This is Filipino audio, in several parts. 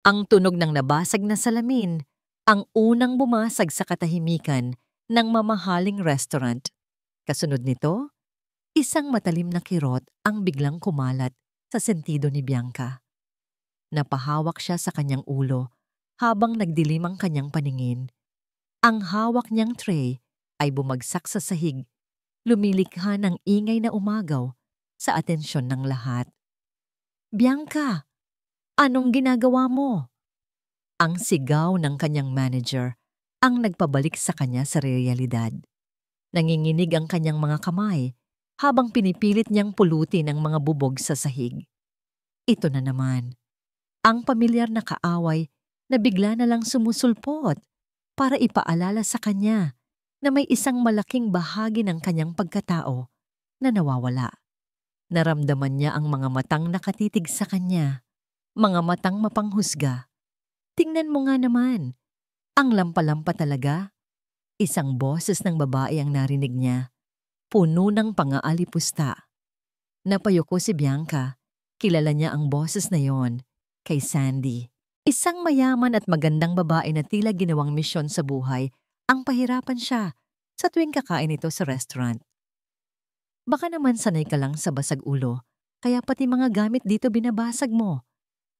Ang tunog ng nabasag na salamin ang unang bumasag sa katahimikan ng mamahaling restaurant. Kasunod nito, isang matalim na kirot ang biglang kumalat sa sentido ni Bianca. Napahawak siya sa kanyang ulo habang nagdilim ang kanyang paningin. Ang hawak niyang tray ay bumagsak sa sahig, lumilikha ng ingay na umagaw sa atensyon ng lahat. "Bianca, anong ginagawa mo?" Ang sigaw ng kanyang manager ang nagpabalik sa kanya sa realidad. Nanginginig ang kanyang mga kamay habang pinipilit niyang pulutin ang mga bubog sa sahig. Ito na naman, ang pamilyar na kaaway na bigla na lang sumusulpot para ipaalala sa kanya na may isang malaking bahagi ng kanyang pagkatao na nawawala. Naramdaman niya ang mga matang nakatitig sa kanya, mga matang mapanghusga. "Tingnan mo nga naman, ang lampa-lampa talaga." Isang boses ng babae ang narinig niya, puno ng pang-aalipusta. Napayuko si Bianca. Kilala niya ang boses na yon, kay Sandy. Isang mayaman at magandang babae na tila ginawang misyon sa buhay ang pahirapan siya sa tuwing kakain ito sa restaurant. "Baka naman sanay ka lang sa basag ulo, kaya pati mga gamit dito binabasag mo."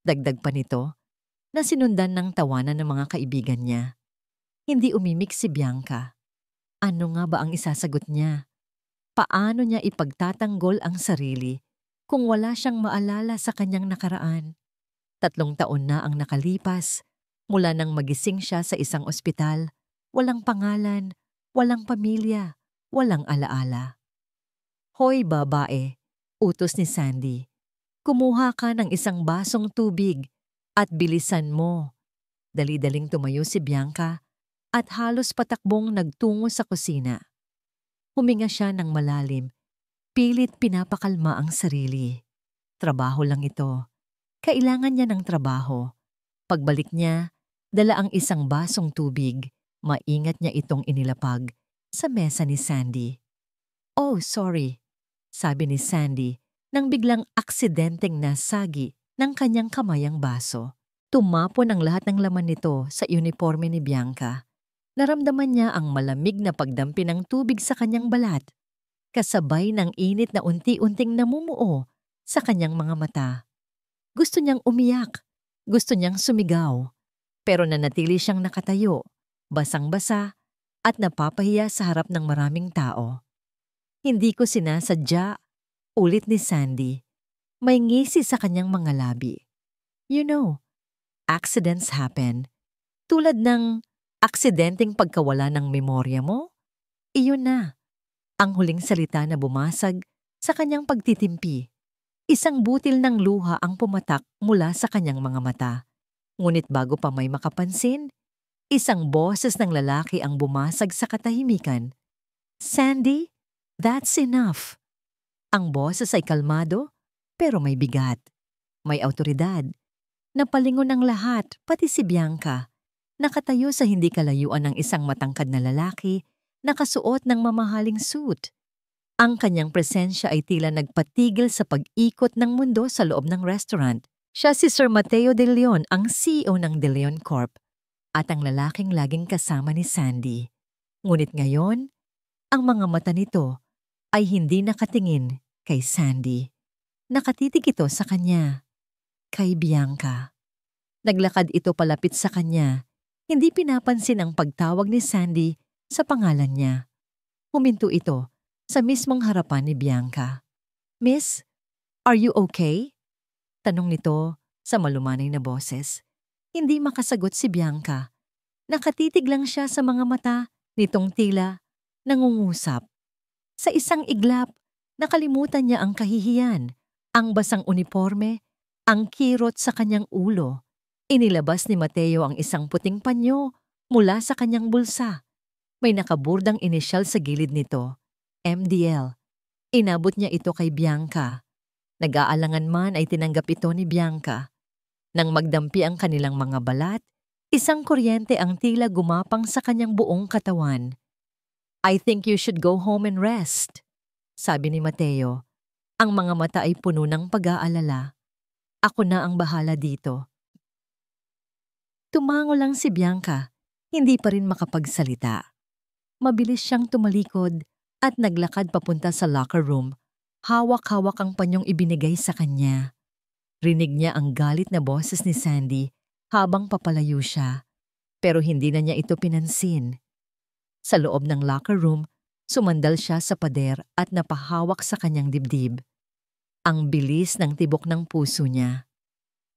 Dagdag pa nito, na sinundan ng tawanan ng mga kaibigan niya. Hindi umimik si Bianca. Ano nga ba ang isasagot niya? Paano niya ipagtatanggol ang sarili kung wala siyang maalala sa kanyang nakaraan? 3 taon na ang nakalipas mula nang magising siya sa isang ospital. Walang pangalan, walang pamilya, walang alaala. "Hoy babae," utos ni Sandy. "Kumuha ka ng isang basong tubig at bilisan mo." Dali-daling tumayo si Bianca at halos patakbong nagtungo sa kusina. Huminga siya ng malalim, pilit pinapakalma ang sarili. Trabaho lang ito. Kailangan niya ng trabaho. Pagbalik niya, dala ang isang basong tubig. Maingat niya itong inilapag sa mesa ni Sandy. "Oh, sorry," sabi ni Sandy nang biglang aksidenteng nasagi ng kanyang kamay ang baso. Tumapon ang lahat ng laman nito sa uniforme ni Bianca. Naramdaman niya ang malamig na pagdampi ng tubig sa kanyang balat, kasabay ng init na unti-unting namumuo sa kanyang mga mata. Gusto niyang umiyak, gusto niyang sumigaw, pero nanatili siyang nakatayo, basang-basa at napapahiya sa harap ng maraming tao. "Hindi ko sinasadya," ulit ni Sandy. May ngisi sa kanyang mga labi. "You know, accidents happen. Tulad ng aksidenteng pagkawala ng memorya mo." Iyon na, ang huling salita na bumasag sa kanyang pagtitimpi. Isang butil ng luha ang pumatak mula sa kanyang mga mata. Ngunit bago pa may makapansin, isang boses ng lalaki ang bumasag sa katahimikan. "Sandy, that's enough." Ang boses ay kalmado, pero may bigat. May awtoridad. Napalingon ng lahat, pati si Bianca. Nakatayo sa hindi kalayuan ng isang matangkad na lalaki, nakasuot ng mamahaling suit. Ang kanyang presensya ay tila nagpatigil sa pag-ikot ng mundo sa loob ng restaurant. Siya si Sir Mateo De Leon, ang CEO ng De Leon Corp. At ang lalaking laging kasama ni Sandy. Ngunit ngayon, ang mga mata nito ay hindi nakatingin kay Sandy. Nakatitig ito sa kanya, kay Bianca. Naglakad ito palapit sa kanya, hindi pinapansin ang pagtawag ni Sandy sa pangalan niya. Huminto ito sa mismong harapan ni Bianca. "Miss, are you okay?" Tanong nito sa malumanay na boses. Hindi makasagot si Bianca. Nakatitig lang siya sa mga mata nitong tila nangungusap. Sa isang iglap, nakalimutan niya ang kahihiyan, ang basang uniforme, ang kirot sa kanyang ulo. Inilabas ni Mateo ang isang puting panyo mula sa kanyang bulsa. May nakaburdang inisyal sa gilid nito, MDL. Inabot niya ito kay Bianca. Nag-aalangan man ay tinanggap ito ni Bianca. Nang magdampi ang kanilang mga balat, isang kuryente ang tila gumapang sa kanyang buong katawan. "I think you should go home and rest," sabi ni Mateo. Ang mga mata ay puno ng pag-aalala. "Ako na ang bahala dito." Tumango lang si Bianca, hindi pa rin makapagsalita. Mabilis siyang tumalikod at naglakad papunta sa locker room. Hawak-hawak ang panyong ibinigay sa kanya. Rinig niya ang galit na boses ni Sandy habang papalayo siya, pero hindi na niya ito pinansin. Sa loob ng locker room, sumandal siya sa pader at napahawak sa kanyang dibdib. Ang bilis ng tibok ng puso niya.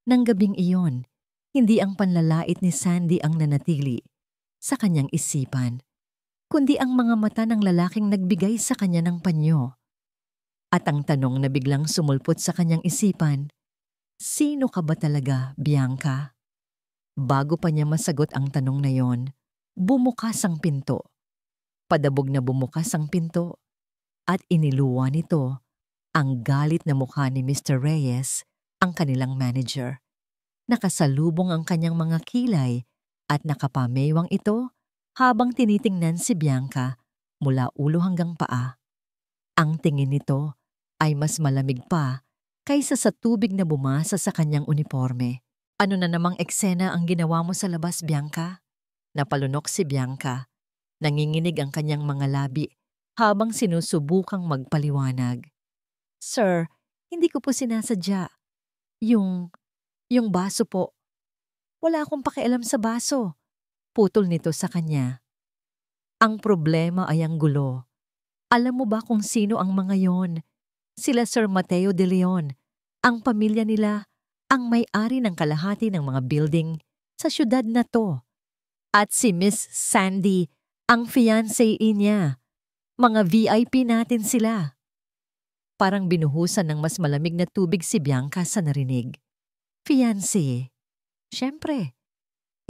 Nang gabing iyon, hindi ang panlalait ni Sandy ang nanatili sa kanyang isipan, kundi ang mga mata ng lalaking nagbigay sa kanya ng panyo. At ang tanong na biglang sumulpot sa kanyang isipan, sino ka ba talaga, Bianca? Bago pa niya masagot ang tanong na yon, bumukas ang pinto. Padabog na bumukas ang pinto at iniluwa nito ang galit na mukha ni Mr. Reyes, ang kanilang manager. Nakasalubong ang kanyang mga kilay at nakapamewang ito habang tinitingnan si Bianca mula ulo hanggang paa. Ang tingin nito ay mas malamig pa kaysa sa tubig na bumasa sa kanyang uniforme. Ano na namang eksena ang ginawa mo sa labas, Bianca? Napalunok si Bianca. Nanginginig ang kanyang mga labi habang sinusubukang magpaliwanag. Sir, hindi ko po sinasadya. Yung baso po. Wala akong pakialam sa baso. Putol nito sa kanya. Ang problema ay ang gulo. Alam mo ba kung sino ang mga yon? Sila Sir Mateo de Leon. Ang pamilya nila ang may-ari ng kalahati ng mga building sa syudad na to. At si Miss Sandy, ang fiancé niya. Mga VIP natin sila. Parang binuhusan ng mas malamig na tubig si Bianca sa narinig. Fiancé. Siyempre,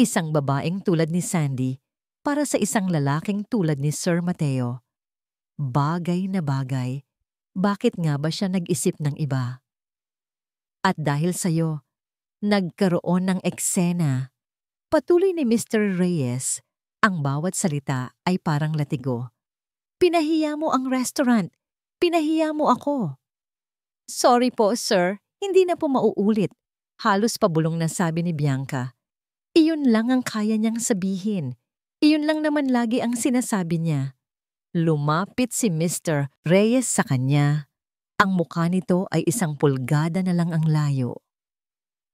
isang babaeng tulad ni Sandy para sa isang lalaking tulad ni Sir Mateo. Bagay na bagay. Bakit nga ba siya nag-isip ng iba? At dahil sa'yo, nagkaroon ng eksena. Patuloy ni Mr. Reyes, ang bawat salita ay parang latigo. Pinahiya mo ang restaurant. Pinahiya mo ako. Sorry po, sir. Hindi na po mauulit. Halos pabulong na sabi ni Bianca. Iyon lang ang kaya niyang sabihin. Iyon lang naman lagi ang sinasabi niya. Lumapit si Mr. Reyes sa kanya. Ang mukha nito ay isang pulgada na lang ang layo.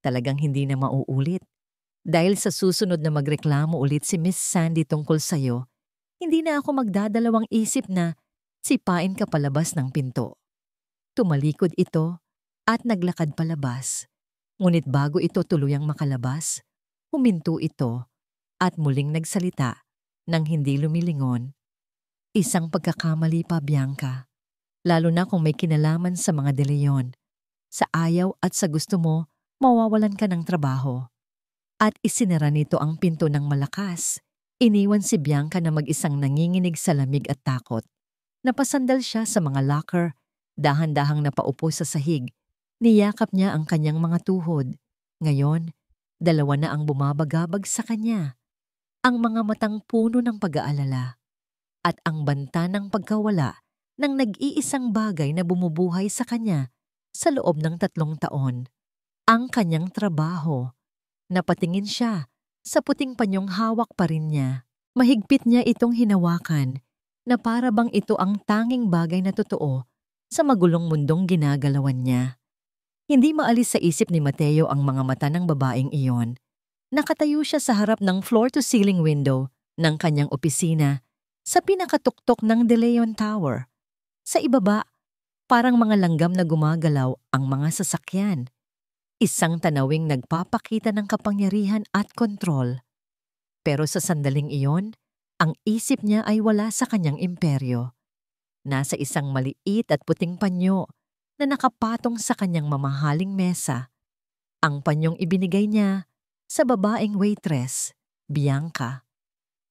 Talagang hindi na mauulit. Dahil sa susunod na magreklamo ulit si Miss Sandy tungkol sa'yo, hindi na ako magdadalawang isip na sipain ka palabas ng pinto. Tumalikod ito at naglakad palabas. Ngunit bago ito tuluyang makalabas, huminto ito at muling nagsalita nang hindi lumilingon. Isang pagkakamali pa, Bianca. Lalo na kung may kinalaman sa mga De Leon. Sa ayaw at sa gusto mo, mawawalan ka ng trabaho. At isinara nito ang pinto ng malakas. Iniwan si Bianca na mag-isang nanginginig sa lamig at takot. Napasandal siya sa mga locker, dahan-dahang napaupo sa sahig. Niyakap niya ang kanyang mga tuhod. Ngayon, dalawa na ang bumabagabag sa kanya. Ang mga matang puno ng pag-aalala. At ang banta ng pagkawala ng nag-iisang bagay na bumubuhay sa kanya sa loob ng 3 taon. Ang kanyang trabaho. Napatingin siya sa puting panyong hawak pa rin niya. Mahigpit niya itong hinawakan na para bang ito ang tanging bagay na totoo sa magulong mundong ginagalawan niya. Hindi maalis sa isip ni Mateo ang mga mata ng babaeng iyon. Nakatayo siya sa harap ng floor-to-ceiling window ng kanyang opisina sa pinakatuktok ng De Leon Tower. Sa ibaba, parang mga langgam na gumagalaw ang mga sasakyan. Isang tanawing nagpapakita ng kapangyarihan at kontrol. Pero sa sandaling iyon, ang isip niya ay wala sa kanyang imperyo. Nasa isang maliit at puting panyo na nakapatong sa kanyang mamahaling mesa. Ang panyong ibinigay niya sa babaeng waitress, Bianca.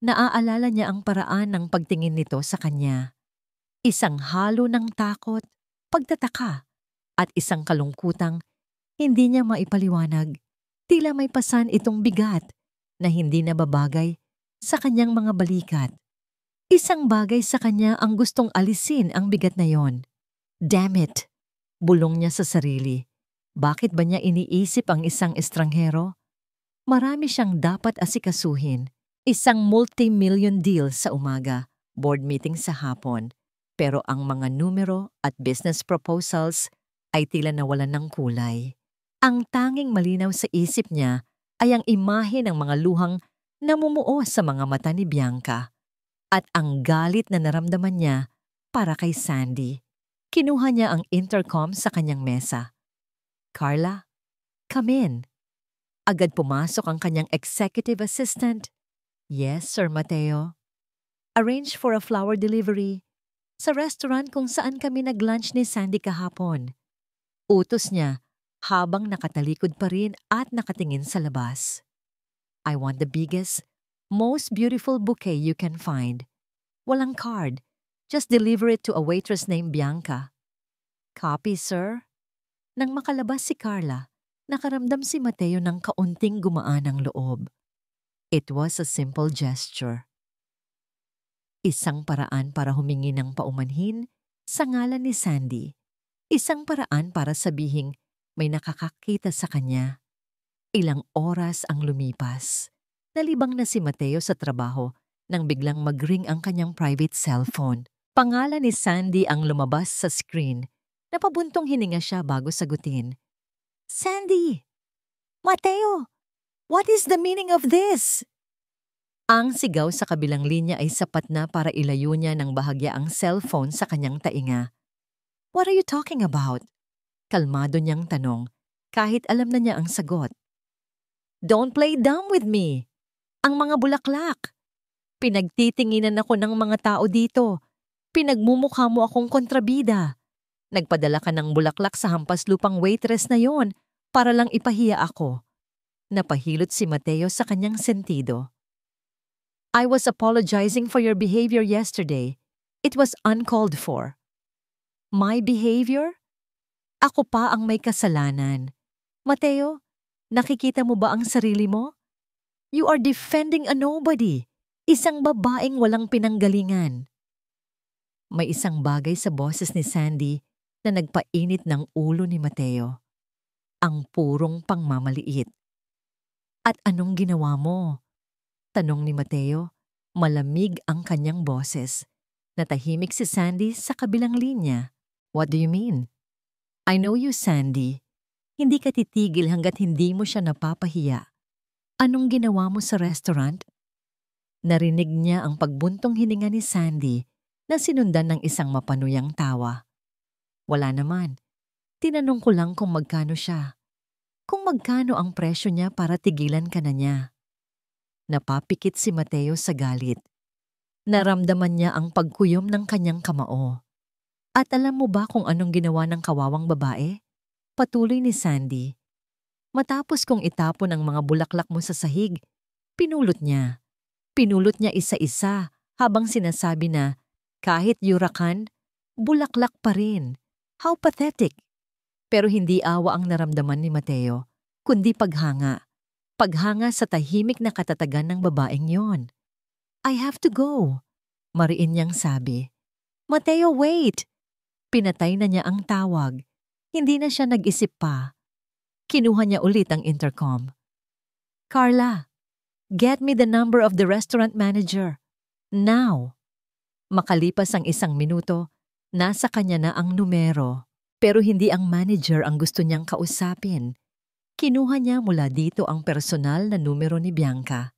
Naaalala niya ang paraan ng pagtingin nito sa kanya. Isang halo ng takot, pagtataka, at isang kalungkutang hindi niya maipaliwanag. Tila may pasan itong bigat na hindi nababagay sa kanyang mga balikat. Isang bagay sa kanya ang gustong alisin ang bigat na yon. Damn it! Bulong niya sa sarili. Bakit ba niya iniisip ang isang estranghero? Marami siyang dapat asikasuhin. Isang multi-million deal sa umaga, board meeting sa hapon. Pero ang mga numero at business proposals ay tila nawalan ng kulay. Ang tanging malinaw sa isip niya ay ang imahe ng mga luhang namumuo sa mga mata ni Bianca at ang galit na naramdaman niya para kay Sandy. Kinuha niya ang intercom sa kanyang mesa. "Carla, come in." Agad pumasok ang kanyang executive assistant. "Yes, Sir Mateo. Arrange for a flower delivery sa restaurant kung saan kami nag-lunch ni Sandy kahapon." Utos niya habang nakatalikod pa rin at nakatingin sa labas. "I want the biggest, most beautiful bouquet you can find. Walang card. Just deliver it to a waitress named Bianca." "Copy, sir." Nang makalabas si Carla, nakaramdam si Mateo ng kaunting gumaan ang loob. It was a simple gesture. Isang paraan para humingi ng paumanhin sa ngalan ni Sandy. Isang paraan para sabihing may nakakakita sa kanya. Ilang oras ang lumipas. Nalibang na si Mateo sa trabaho nang biglang mag-ring ang kanyang private cellphone. Pangalan ni Sandy ang lumabas sa screen. Napabuntong hininga siya bago sagutin. "Sandy! Mateo! What is the meaning of this?" Ang sigaw sa kabilang linya ay sapat na para ilayo niya ng bahagya ang cellphone sa kanyang tainga. "What are you talking about?" Kalmado niyang tanong, kahit alam na niya ang sagot. "Don't play dumb with me. Ang mga bulaklak. Pinagtitinginan ako ng mga tao dito. Pinagmumukha mo akong kontrabida. Nagpadala ka ng bulaklak sa hampas lupang waitress na yon para lang ipahiya ako." Napahilot si Mateo sa kanyang sentido. "I was apologizing for your behavior yesterday. It was uncalled for." "My behavior? Ako pa ang may kasalanan. Mateo, nakikita mo ba ang sarili mo? You are defending a nobody. Isang babaeng walang pinanggalingan." May isang bagay sa boses ni Sandy na nagpainit ng ulo ni Mateo. Ang purong pangmamaliit. "At anong ginawa mo?" Tanong ni Mateo. Malamig ang kanyang boses. Natahimik si Sandy sa kabilang linya. "What do you mean?" "I know you, Sandy. Hindi ka titigil hanggat hindi mo siya napapahiya. Anong ginawa mo sa restaurant?" Narinig niya ang pagbuntong hininga ni Sandy na sinundan ng isang mapanuyang tawa. "Wala naman. Tinanong ko lang kung magkano siya. Kung magkano ang presyo niya para tigilan ka na niya." Napapikit si Mateo sa galit. Naramdaman niya ang pagkuyom ng kanyang kamao. "At alam mo ba kung anong ginawa ng kawawang babae?" Patuloy ni Sandy. "Matapos kong itapon ang mga bulaklak mo sa sahig, pinulot niya. Pinulot niya isa-isa habang sinasabi na kahit yurakan, bulaklak pa rin. How pathetic." Pero hindi awa ang naramdaman ni Mateo, kundi paghanga. Paghanga sa tahimik na katatagan ng babaeng yon. "I have to go," mariin niyang sabi. "Mateo, wait!" Pinatay na niya ang tawag. Hindi na siya nag-isip pa. Kinuha niya ulit ang intercom. "Carla, get me the number of the restaurant manager. Now!" Makalipas ang 1 minuto, nasa kanya na ang numero. Pero hindi ang manager ang gusto niyang kausapin. Kinuha niya mula dito ang personal na numero ni Bianca.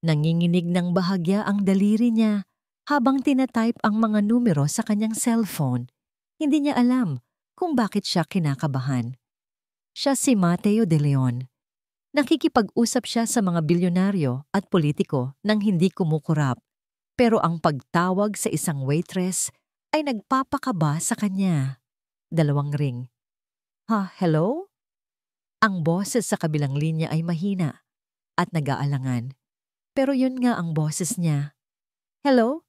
Nanginginig ng bahagya ang daliri niya habang tinatype ang mga numero sa kanyang cellphone. Hindi niya alam kung bakit siya kinakabahan. Siya si Mateo De Leon. Nakikipag-usap siya sa mga bilyonaryo at politiko nang hindi kumukurap. Pero ang pagtawag sa isang waitress ay nagpapakaba sa kanya. 2 ring. Hello?" Ang boses sa kabilang linya ay mahina at nag-aalangan. Pero yun nga ang boses niya. "Hello?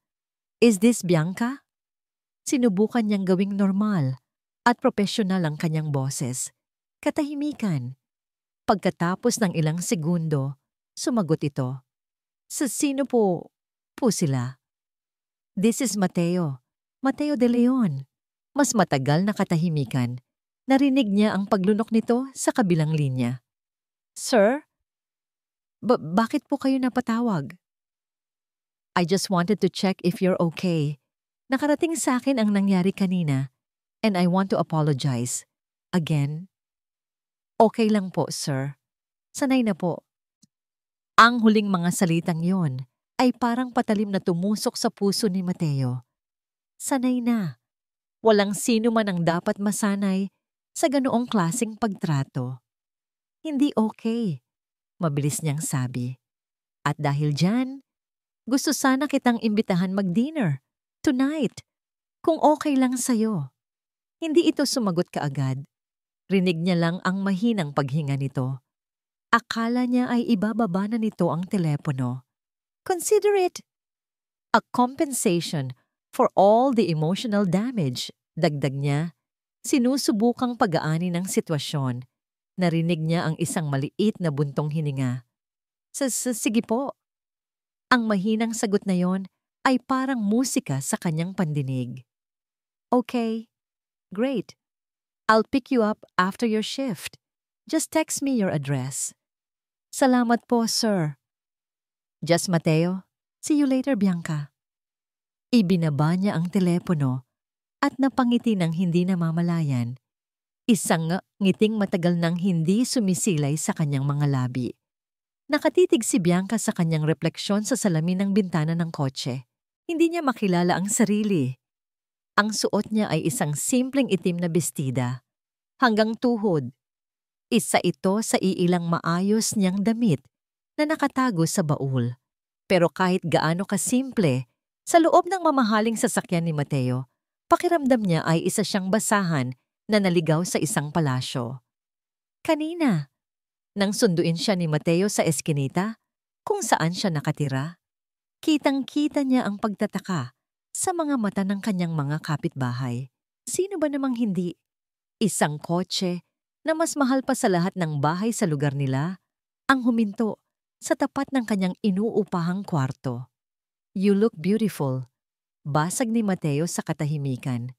Is this Bianca?" Sinubukan niyang gawing normal at profesional ang kanyang boses. Katahimikan. Pagkatapos ng ilang segundo, sumagot ito. "Sa sino po sila?" "This is Mateo. Mateo De Leon." Mas matagal na katahimikan. Narinig niya ang paglunok nito sa kabilang linya. "Sir, Bakit po kayo napatawag? I just wanted to check if you're okay. Nakarating sa akin ang nangyari kanina and I want to apologize. Again? Okay lang po, sir. Sanay na po. Ang huling mga salitang yon ay parang patalim na tumusok sa puso ni Mateo. Sanay na. Walang sino man ang dapat masanay sa ganoong klaseng pagtrato. Hindi okay, mabilis niyang sabi. At dahil dyan, gusto sana kitang imbitahan mag-dinner tonight kung okay lang sa'yo. Hindi ito sumagot kaagad. Rinig niya lang ang mahinang paghinga nito. Akala niya ay ibababa na nito ang telepono. Consider it a compensation for all the emotional damage, dagdag niya. Sinusubukang pag-aani ng sitwasyon. Narinig niya ang isang maliit na buntong hininga. Sige po. Ang mahinang sagot na yon ay parang musika sa kanyang pandinig. Okay, great. I'll pick you up after your shift. Just text me your address. Salamat po, sir. Just Mateo. See you later, Bianca. Ibinaba niya ang telepono at napangiti ng hindi namamalayan. Isang ngiting matagal nang hindi sumisilay sa kanyang mga labi. Nakatitig si Bianca sa kanyang refleksyon sa salamin ng bintana ng kotse. Hindi niya makilala ang sarili. Ang suot niya ay isang simpleng itim na bestida, hanggang tuhod. Isa ito sa iilang maayos niyang damit na nakatago sa baul. Pero kahit gaano kasimple, sa loob ng mamahaling sasakyan ni Mateo, pakiramdam niya ay isa siyang basahan na naligaw sa isang palasyo. Kanina, nang sunduin siya ni Mateo sa eskinita, kung saan siya nakatira, kitang-kita niya ang pagtataka sa mga mata ng kanyang mga kapitbahay. Sino ba namang hindi? Isang kotse na mas mahal pa sa lahat ng bahay sa lugar nila ang huminto sa tapat ng kanyang inuupahang kwarto. You look beautiful. Basag ni Mateo sa katahimikan.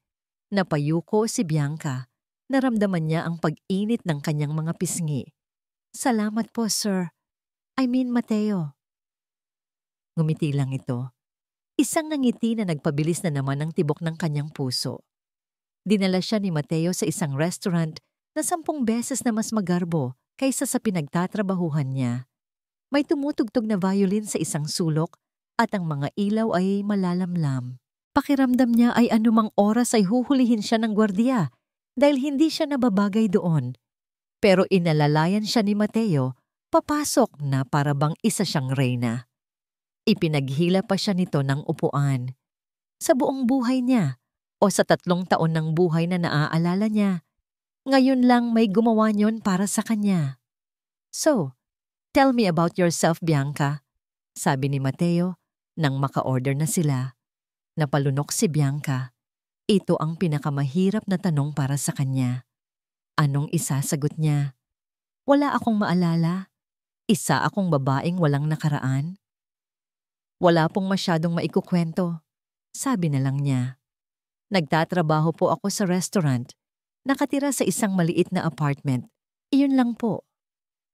Napayuko si Bianca. Naramdaman niya ang pag-init ng kanyang mga pisngi. Salamat po, sir. I mean, Mateo. Ngumiti lang ito. Isang ngiti na nagpabilis na naman ang tibok ng kanyang puso. Dinala siya ni Mateo sa isang restaurant na 10 beses na mas magarbo kaysa sa pinagtatrabahuhan niya. May tumutugtog na violin sa isang sulok at ang mga ilaw ay malalamlam. Pakiramdam niya ay anumang oras ay huhulihin siya ng gwardiya dahil hindi siya nababagay doon. Pero inalalayan siya ni Mateo, papasok na para bang isa siyang reyna. Ipinaghila pa siya nito ng upuan. Sa buong buhay niya o sa 3 taon ng buhay na naaalala niya, ngayon lang may gumawa niyon para sa kanya. So, tell me about yourself, Bianca, sabi ni Mateo nang maka-order na sila. Napalunok si Bianca. Ito ang pinakamahirap na tanong para sa kanya. Anong isasagot niya? Wala akong maalala. Isa akong babaeng walang nakaraan. Wala pong masyadong maikukwento. Sabi na lang niya. Nagtatrabaho po ako sa restaurant. Nakatira sa isang maliit na apartment. Iyon lang po.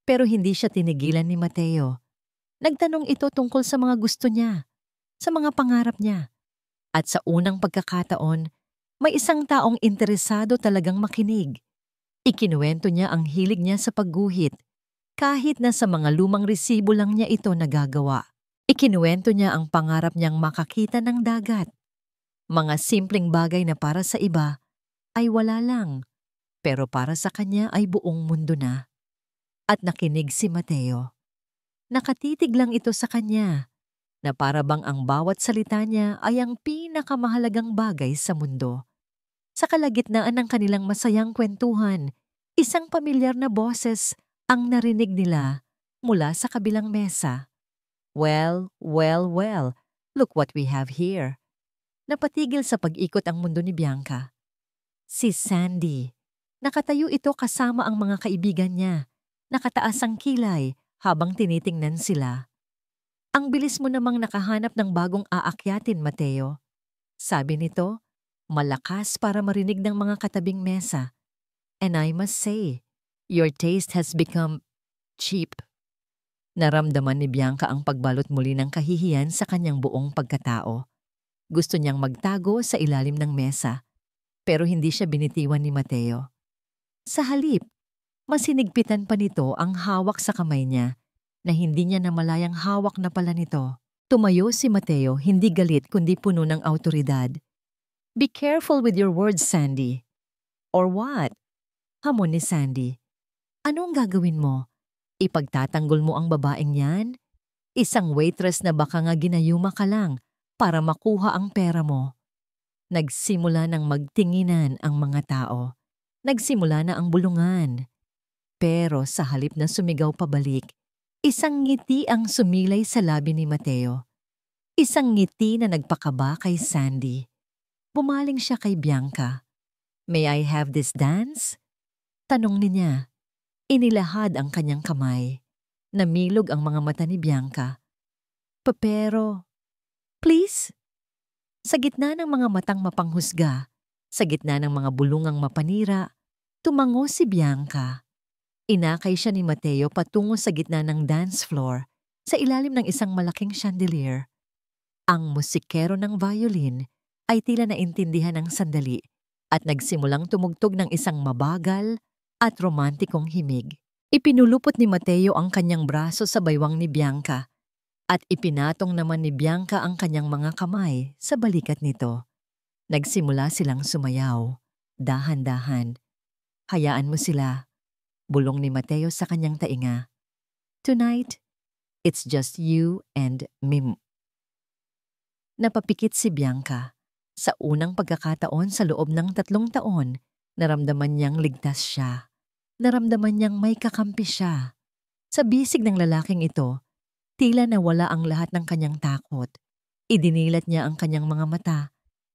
Pero hindi siya tinigilan ni Mateo. Nagtanong ito tungkol sa mga gusto niya, sa mga pangarap niya. At sa unang pagkakataon, may isang taong interesado talagang makinig. Ikinuwento niya ang hilig niya sa pagguhit, kahit na sa mga lumang resibo lang niya ito nagagawa. Ikinuwento niya ang pangarap niyang makakita ng dagat. Mga simpleng bagay na para sa iba ay wala lang, pero para sa kanya ay buong mundo na. At nakinig si Mateo. Nakatitig lang ito sa kanya, na para bang ang bawat salita niya ay ang pinakamahalagang bagay sa mundo. Sa kalagitnaan ng kanilang masayang kwentuhan, isang pamilyar na boses ang narinig nila mula sa kabilang mesa. Well, well, well, look what we have here. Napatigil sa pag-ikot ang mundo ni Bianca. Si Sandy. Nakatayo ito kasama ang mga kaibigan niya. Nakataas ang kilay habang tinitingnan sila. Ang bilis mo namang nakahanap ng bagong aakyatin, Mateo. Sabi nito, malakas para marinig ng mga katabing mesa. And I must say, your taste has become cheap. Naramdaman ni Bianca ang pagbalot muli ng kahihiyan sa kanyang buong pagkatao. Gusto niyang magtago sa ilalim ng mesa, pero hindi siya binitiwan ni Mateo. Sa halip, mas hinigpitan pa nito ang hawak sa kamay niya na hindi niya namalayang hawak na pala nito. Tumayo si Mateo, hindi galit kundi puno ng awtoridad. "Be careful with your words, Sandy." "Or what?" Hamon ni Sandy. "Ano ang gagawin mo? Ipagtatanggol mo ang babaeng yan? Isang waitress na baka nga ginayuma ka lang para makuha ang pera mo." Nagsimula ng magtinginan ang mga tao. Nagsimula na ang bulungan. Pero sa halip na sumigaw pabalik, isang ngiti ang sumilay sa labi ni Mateo. Isang ngiti na nagpakaba kay Sandy. Bumaling siya kay Bianca. "May I have this dance?" Tanong niya. Inilahad ang kanyang kamay. Namilog ang mga mata ni Bianca. Pero, "Please?" Sa gitna ng mga matang mapanghusga, sa gitna ng mga bulungang mapanira, tumango si Bianca. Inakay siya ni Mateo patungo sa gitna ng dance floor, sa ilalim ng isang malaking chandelier. Ang musikero ng violin ay tila naintindihan ng sandali at nagsimulang tumugtog ng isang mabagal at romantikong himig. Ipinulupot ni Mateo ang kanyang braso sa baywang ni Bianca at ipinatong naman ni Bianca ang kanyang mga kamay sa balikat nito. Nagsimula silang sumayaw, dahan-dahan. "Hayaan mo sila," bulong ni Mateo sa kanyang tainga. "Tonight, it's just you and me." Napapikit si Bianca. Sa unang pagkakataon sa loob ng 3 taon, naramdaman niyang ligtas siya. Naramdaman niyang may kakampi siya. Sa bisig ng lalaking ito, tila nawala ang lahat ng kanyang takot. Idinilat niya ang kanyang mga mata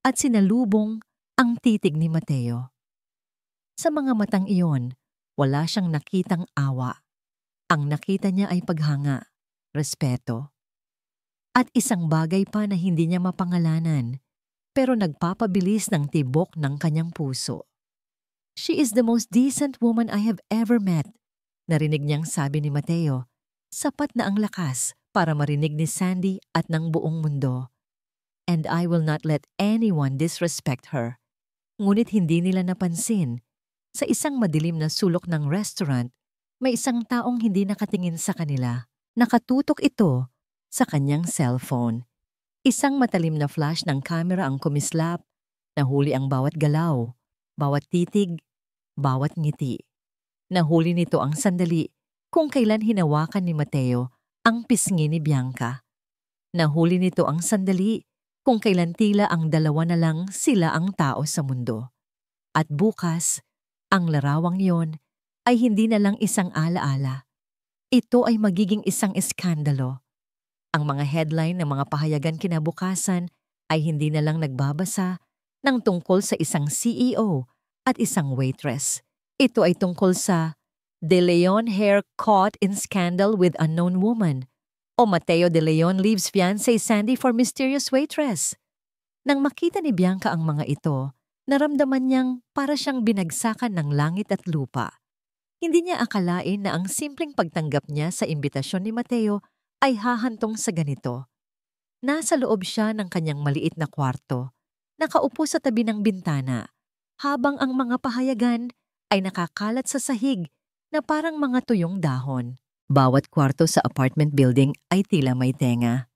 at sinalubong ang titig ni Mateo. Sa mga matang iyon, wala siyang nakitang awa. Ang nakita niya ay paghanga, respeto, at isang bagay pa na hindi niya mapangalanan, pero nagpapabilis ng tibok ng kanyang puso. "She is the most decent woman I have ever met," narinig niyang sabi ni Mateo. Sapat na ang lakas para marinig ni Sandy at ng buong mundo. "And I will not let anyone disrespect her." Ngunit hindi nila napansin. Sa isang madilim na sulok ng restaurant, may isang taong hindi nakatingin sa kanila. Nakatutok ito sa kanyang cellphone. Isang matalim na flash ng camera ang kumislap, nahuli ang bawat galaw, bawat titig, bawat ngiti. Nahuli nito ang sandali kung kailan hinawakan ni Mateo ang pisngi ni Bianca. Nahuli nito ang sandali kung kailan tila ang dalawa na lang sila ang tao sa mundo. At bukas, ang larawang yon ay hindi na lang isang alaala. Ito ay magiging isang eskandalo. Ang mga headline ng mga pahayagan kinabukasan ay hindi na lang nagbabasa ng tungkol sa isang CEO at isang waitress. Ito ay tungkol sa De Leon hair caught in scandal with unknown woman, o Mateo De Leon leaves fiancé Sandy for mysterious waitress. Nang makita ni Bianca ang mga ito, naramdaman niyang para siyang binagsakan ng langit at lupa. Hindi niya akalain na ang simpleng pagtanggap niya sa imbitasyon ni Mateo ay hahantong sa ganito. Nasa loob siya ng kanyang maliit na kwarto, nakaupo sa tabi ng bintana, habang ang mga pahayagan ay nakakalat sa sahig na parang mga tuyong dahon. Bawat kwarto sa apartment building ay tila may tenga.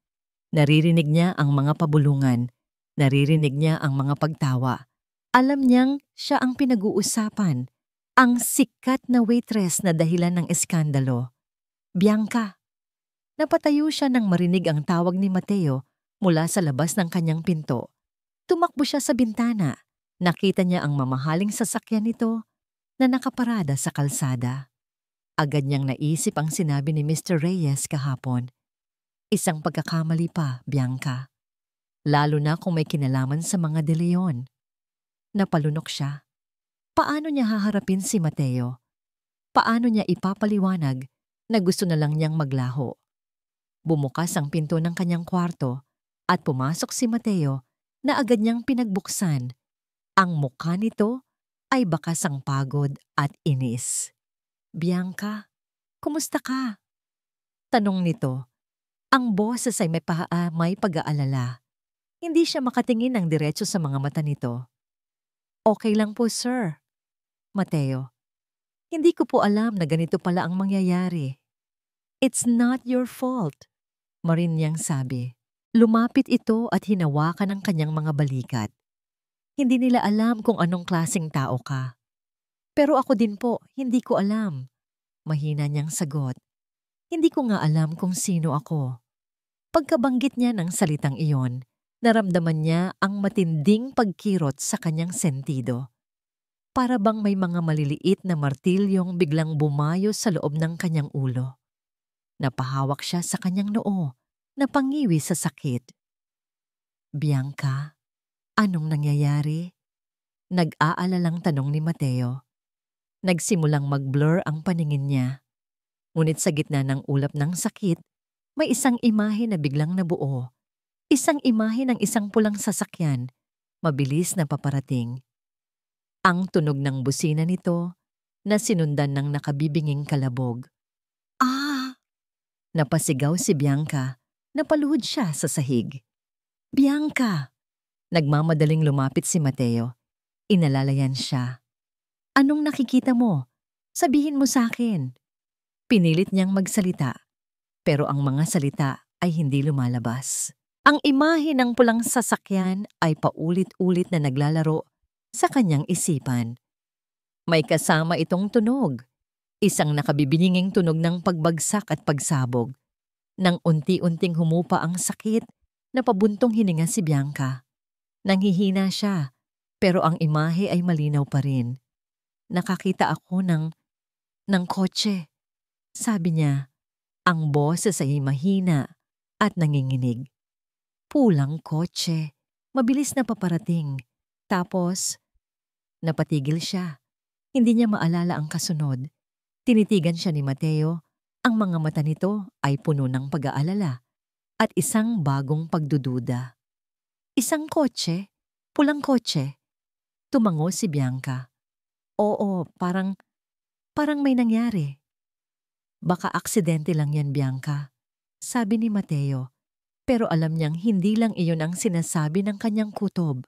Naririnig niya ang mga pabulungan, naririnig niya ang mga pagtawa. Alam niyang siya ang pinag-uusapan, ang sikat na waitress na dahilan ng eskandalo. Bianca. Napatayo siya nang marinig ang tawag ni Mateo mula sa labas ng kanyang pinto. Tumakbo siya sa bintana. Nakita niya ang mamahaling sasakyan nito na nakaparada sa kalsada. Agad niyang naisip ang sinabi ni Mr. Reyes kahapon. Isang pagkakamali pa, Bianca. Lalo na kung may kinalaman sa mga De Leon. Napalunok siya. Paano niya haharapin si Mateo? Paano niya ipapaliwanag na gusto na lang niyang maglaho? Bumukas ang pinto ng kanyang kwarto at pumasok si Mateo na agad niyang pinagbuksan. Ang mukha nito ay bakas ang pagod at inis. "Bianca, kumusta ka?" Tanong nito. Ang boses ay may pag-aalala. Hindi siya makatingin ng diretso sa mga mata nito. Okay lang po, sir. Mateo. Hindi ko po alam na ganito pala ang mangyayari. It's not your fault, Marinyang sabi. Lumapit ito at hinawakan ang kanyang mga balikat. Hindi nila alam kung anong klaseng tao ka. Pero ako din po, hindi ko alam. Mahina niyang sagot. Hindi ko nga alam kung sino ako. Pagkabanggit niya ng salitang iyon, naramdaman niya ang matinding pagkirot sa kanyang sentido. Para bang may mga maliliit na martilyong biglang bumayo sa loob ng kanyang ulo. Napahawak siya sa kanyang noo, napangiwi sa sakit. Bianca, anong nangyayari? Nag-aalalang tanong ni Mateo. Nagsimulang mag-blur ang paningin niya. Ngunit sa gitna ng ulap ng sakit, may isang imahe na biglang nabuo. Isang imahe ng isang pulang sasakyan, mabilis na paparating. Ang tunog ng busina nito na sinundan ng nakabibinging kalabog. Ah! Napasigaw si Bianca. Napaluhod siya sa sahig. Bianca! Nagmamadaling lumapit si Mateo. Inalalayan siya. Anong nakikita mo? Sabihin mo sa akin. Pinilit niyang magsalita. Pero ang mga salita ay hindi lumalabas. Ang imahe ng pulang sasakyan ay paulit-ulit na naglalaro sa kanyang isipan. May kasama itong tunog. Isang nakabibinging tunog ng pagbagsak at pagsabog. Nang unti-unting humupa ang sakit, napabuntong hininga si Bianca. Nanghihina siya, pero ang imahe ay malinaw pa rin. Nakakita ako ng kotse. Sabi niya, ang boses ay mahina at nanginginig. Pulang kotse, mabilis na paparating. Tapos, napatigil siya. Hindi niya maalala ang kasunod. Tinitigan siya ni Mateo. Ang mga mata nito ay puno ng pag-aalala at isang bagong pagdududa. Isang kotse? Pulang kotse? Tumango si Bianca. Oo, parang may nangyari. Baka aksidente lang yan, Bianca. Sabi ni Mateo. Pero alam niyang hindi lang iyon ang sinasabi ng kanyang kutob.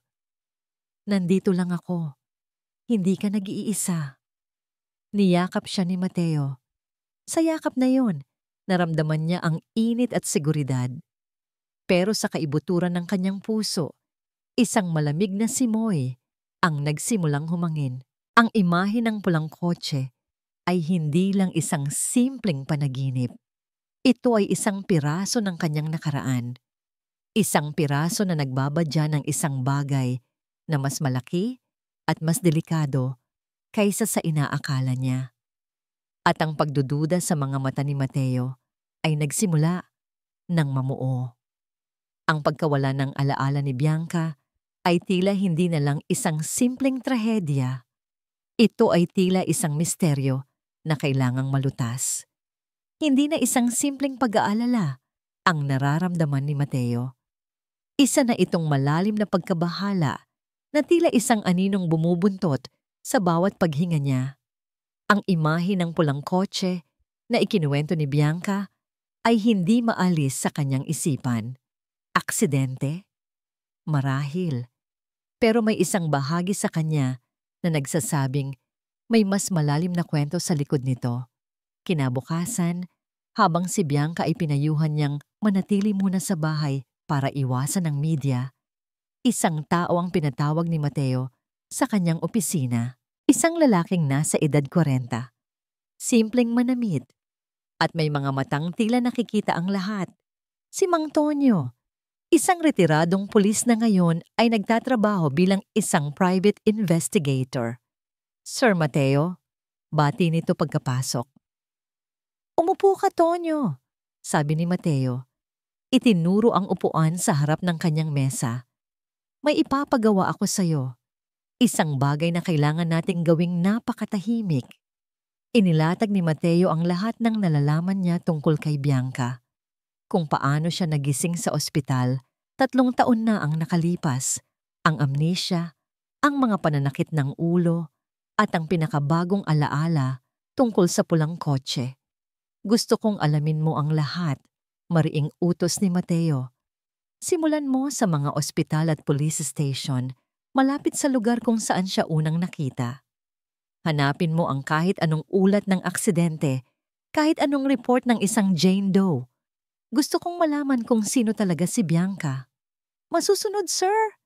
Nandito lang ako. Hindi ka nag-iisa. Niyakap siya ni Mateo. Sa yakap na yon, naramdaman niya ang init at seguridad. Pero sa kaibuturan ng kanyang puso, isang malamig na simoy ang nagsimulang humangin. Ang imahe ng pulang kotse ay hindi lang isang simpleng panaginip. Ito ay isang piraso ng kanyang nakaraan. Isang piraso na nagbabadya ng isang bagay na mas malaki at mas delikado kaysa sa inaakala niya. At ang pagdududa sa mga mata ni Mateo ay nagsimula ng mamuo. Ang pagkawala ng alaala ni Bianca ay tila hindi na lang isang simpleng trahedya. Ito ay tila isang misteryo na kailangang malutas. Hindi na isang simpleng pag-aalala ang nararamdaman ni Mateo. Isa na itong malalim na pagkabahala na tila isang aninong bumubuntot sa bawat paghinga niya. Ang imahe ng pulang kotse na ikinuwento ni Bianca ay hindi maalis sa kanyang isipan. Aksidente? Marahil. Pero may isang bahagi sa kanya na nagsasabing may mas malalim na kwento sa likod nito. Kinabukasan, habang si Bianca ay pinayuhan niyang manatili muna sa bahay para iwasan ng media, isang tao ang pinatawag ni Mateo sa kanyang opisina. Isang lalaking nasa edad 40. Simpleng manamit at may mga matang tila nakikita ang lahat. Si Mang Tonyo, isang retiradong pulis na ngayon ay nagtatrabaho bilang isang private investigator. Sir Mateo, bati nito pagkapasok. Umupo ka, Tonyo, sabi ni Mateo. Itinuro ang upuan sa harap ng kanyang mesa. May ipapagawa ako sa'yo. Isang bagay na kailangan nating gawing napakatahimik. Inilatag ni Mateo ang lahat ng nalalaman niya tungkol kay Bianca. Kung paano siya nagising sa ospital, 3 taon na ang nakalipas, ang amnesia, ang mga pananakit ng ulo, at ang pinakabagong alaala tungkol sa pulang kotse. Gusto kong alamin mo ang lahat, mariing utos ni Mateo. Simulan mo sa mga ospital at police station, malapit sa lugar kung saan siya unang nakita. Hanapin mo ang kahit anong ulat ng aksidente, kahit anong report ng isang Jane Doe. Gusto kong malaman kung sino talaga si Bianca. Masusunod, sir,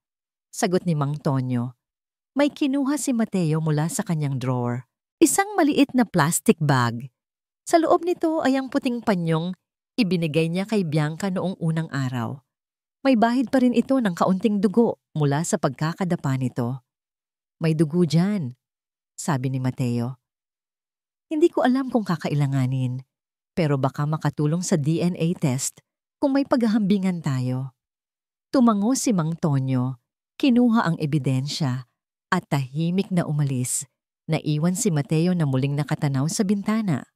sagot ni Mang Tonyo. May kinuha si Mateo mula sa kanyang drawer. Isang maliit na plastic bag. Sa loob nito ay ang puting panyong ibinigay niya kay Bianca noong unang araw. May bahid pa rin ito ng kaunting dugo mula sa pagkakadapa nito. May dugo dyan, sabi ni Mateo. Hindi ko alam kung kakailanganin, pero baka makatulong sa DNA test kung may paghahambingan tayo. Tumango si Mang Tonyo, kinuha ang ebidensya at tahimik na umalis. Naiwan si Mateo na muling nakatanaw sa bintana.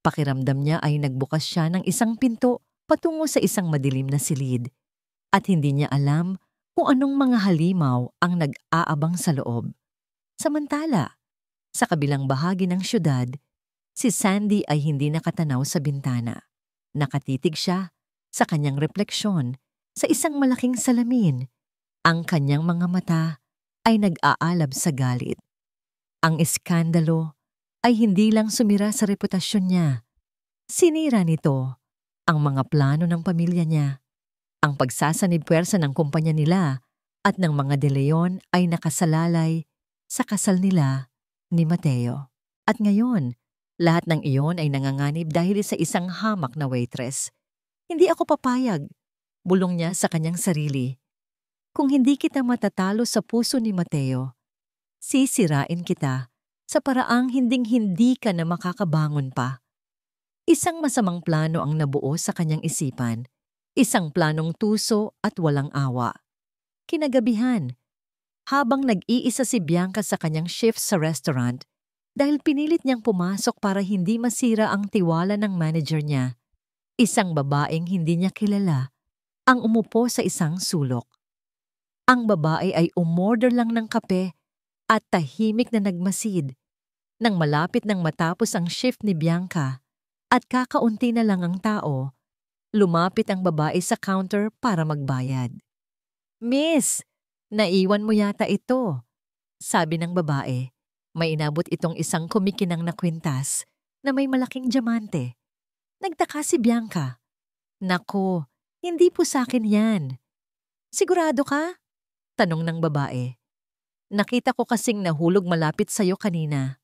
Pakiramdam niya ay nagbukas siya ng isang pinto patungo sa isang madilim na silid. At hindi niya alam kung anong mga halimaw ang nag-aabang sa loob. Samantala, sa kabilang bahagi ng syudad, si Sandy ay hindi nakatanaw sa bintana. Nakatitig siya sa kanyang refleksyon sa isang malaking salamin. Ang kanyang mga mata ay nag-aalab sa galit. Ang iskandalo ay hindi lang sumira sa reputasyon niya. Sinira nito ang mga plano ng pamilya niya. Ang pagsasanib puwersa ng kumpanya nila at ng mga De Leon ay nakasalalay sa kasal nila ni Mateo. At ngayon, lahat ng iyon ay nanganganib dahil sa isang hamak na waitress. Hindi ako papayag, bulong niya sa kanyang sarili. Kung hindi kita matatalo sa puso ni Mateo, sisirain kita sa paraang hinding-hindi ka na makakabangon pa. Isang masamang plano ang nabuo sa kanyang isipan. Isang planong tuso at walang awa. Kinagabihan, habang nag-iisa si Bianca sa kanyang shift sa restaurant, dahil pinilit niyang pumasok para hindi masira ang tiwala ng manager niya, isang babaeng hindi niya kilala ang umupo sa isang sulok. Ang babae ay umorder lang ng kape at tahimik na nagmasid. Nang malapit nang matapos ang shift ni Bianca at kakaunti na lang ang tao, lumapit ang babae sa counter para magbayad. Miss, naiwan mo yata ito, sabi ng babae. May inabot itong isang kumikinang na kwintas na may malaking diamante. Nagtaka si Bianca. Nako, hindi po sa akin yan. Sigurado ka? Tanong ng babae. Nakita ko kasing nahulog malapit sa'yo kanina.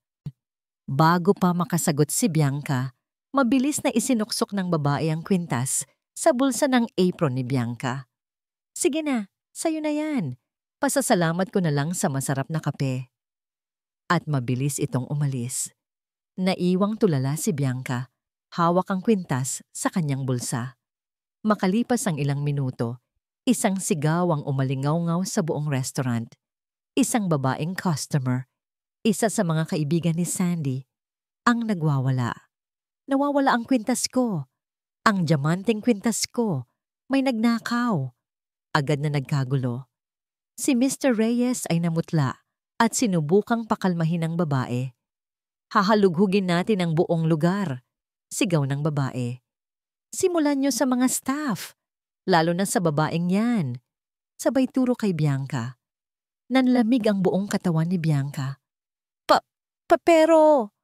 Bago pa makasagot si Bianca, mabilis na isinuksok ng babae ang kwintas sa bulsa ng apron ni Bianca. Sige na, sa'yo na yan. Pasasalamat ko na lang sa masarap na kape. At mabilis itong umalis. Naiwang tulala si Bianca, hawak ang kwintas sa kanyang bulsa. Makalipas ang ilang minuto, isang sigaw ang umalingaw-ngaw sa buong restaurant. Isang babaeng customer, isa sa mga kaibigan ni Sandy, ang nagwawala. Nawawala ang kwintas ko. Ang diamanteng kwintas ko. May nagnakaw. Agad na nagkagulo. Si Mr. Reyes ay namutla at sinubukang pakalmahin ng babae. Hahalughugin natin ang buong lugar, sigaw ng babae. Simulan niyo sa mga staff, lalo na sa babaeng yan. Sabay turo kay Bianca. Nanlamig ang buong katawan ni Bianca. Pero,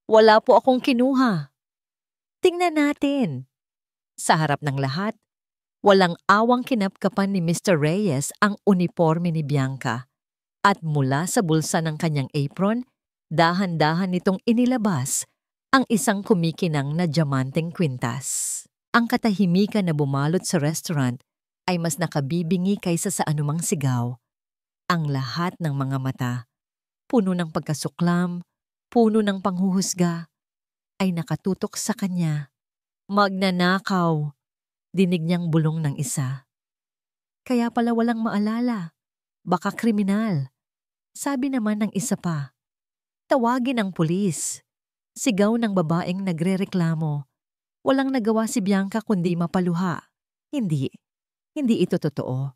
wala po akong kinuha. Tingnan natin. Sa harap ng lahat, walang awang kinapkapan ni Mr. Reyes ang uniforme ni Bianca. At mula sa bulsa ng kanyang apron, dahan-dahan nitong inilabas ang isang kumikinang na diamanteng kwintas. Ang katahimikan na bumalot sa restaurant ay mas nakabibingi kaysa sa anumang sigaw. Ang lahat ng mga mata, puno ng pagkasuklam, puno ng panghuhusga, ay nakatutok sa kanya. Magnanakaw, dinig niyang bulong ng isa. Kaya pala walang maalala, baka kriminal. Sabi naman ng isa pa. Tawagin ang pulis. Sigaw ng babaeng nagrereklamo. Walang nagawa si Bianca kundi mapaluha. Hindi ito totoo.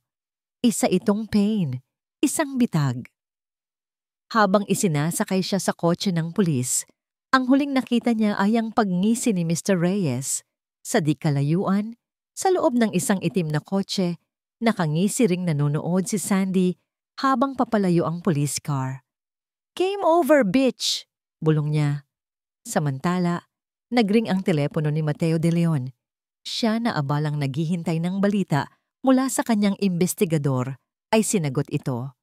Isa itong pain, isang bitag. Habang isinasakay siya sa kotse ng pulis, Ang huling nakita niya ay ang pagngisi ni Mr. Reyes. Sa di kalayuan, sa loob ng isang itim na kotse, nakangisi ring nanonood si Sandy habang papalayo ang police car. "Game over, bitch!" bulong niya. Samantala, nagring ang telepono ni Mateo de Leon. Siya na abalang naghihintay ng balita mula sa kanyang investigador ay sinagot ito.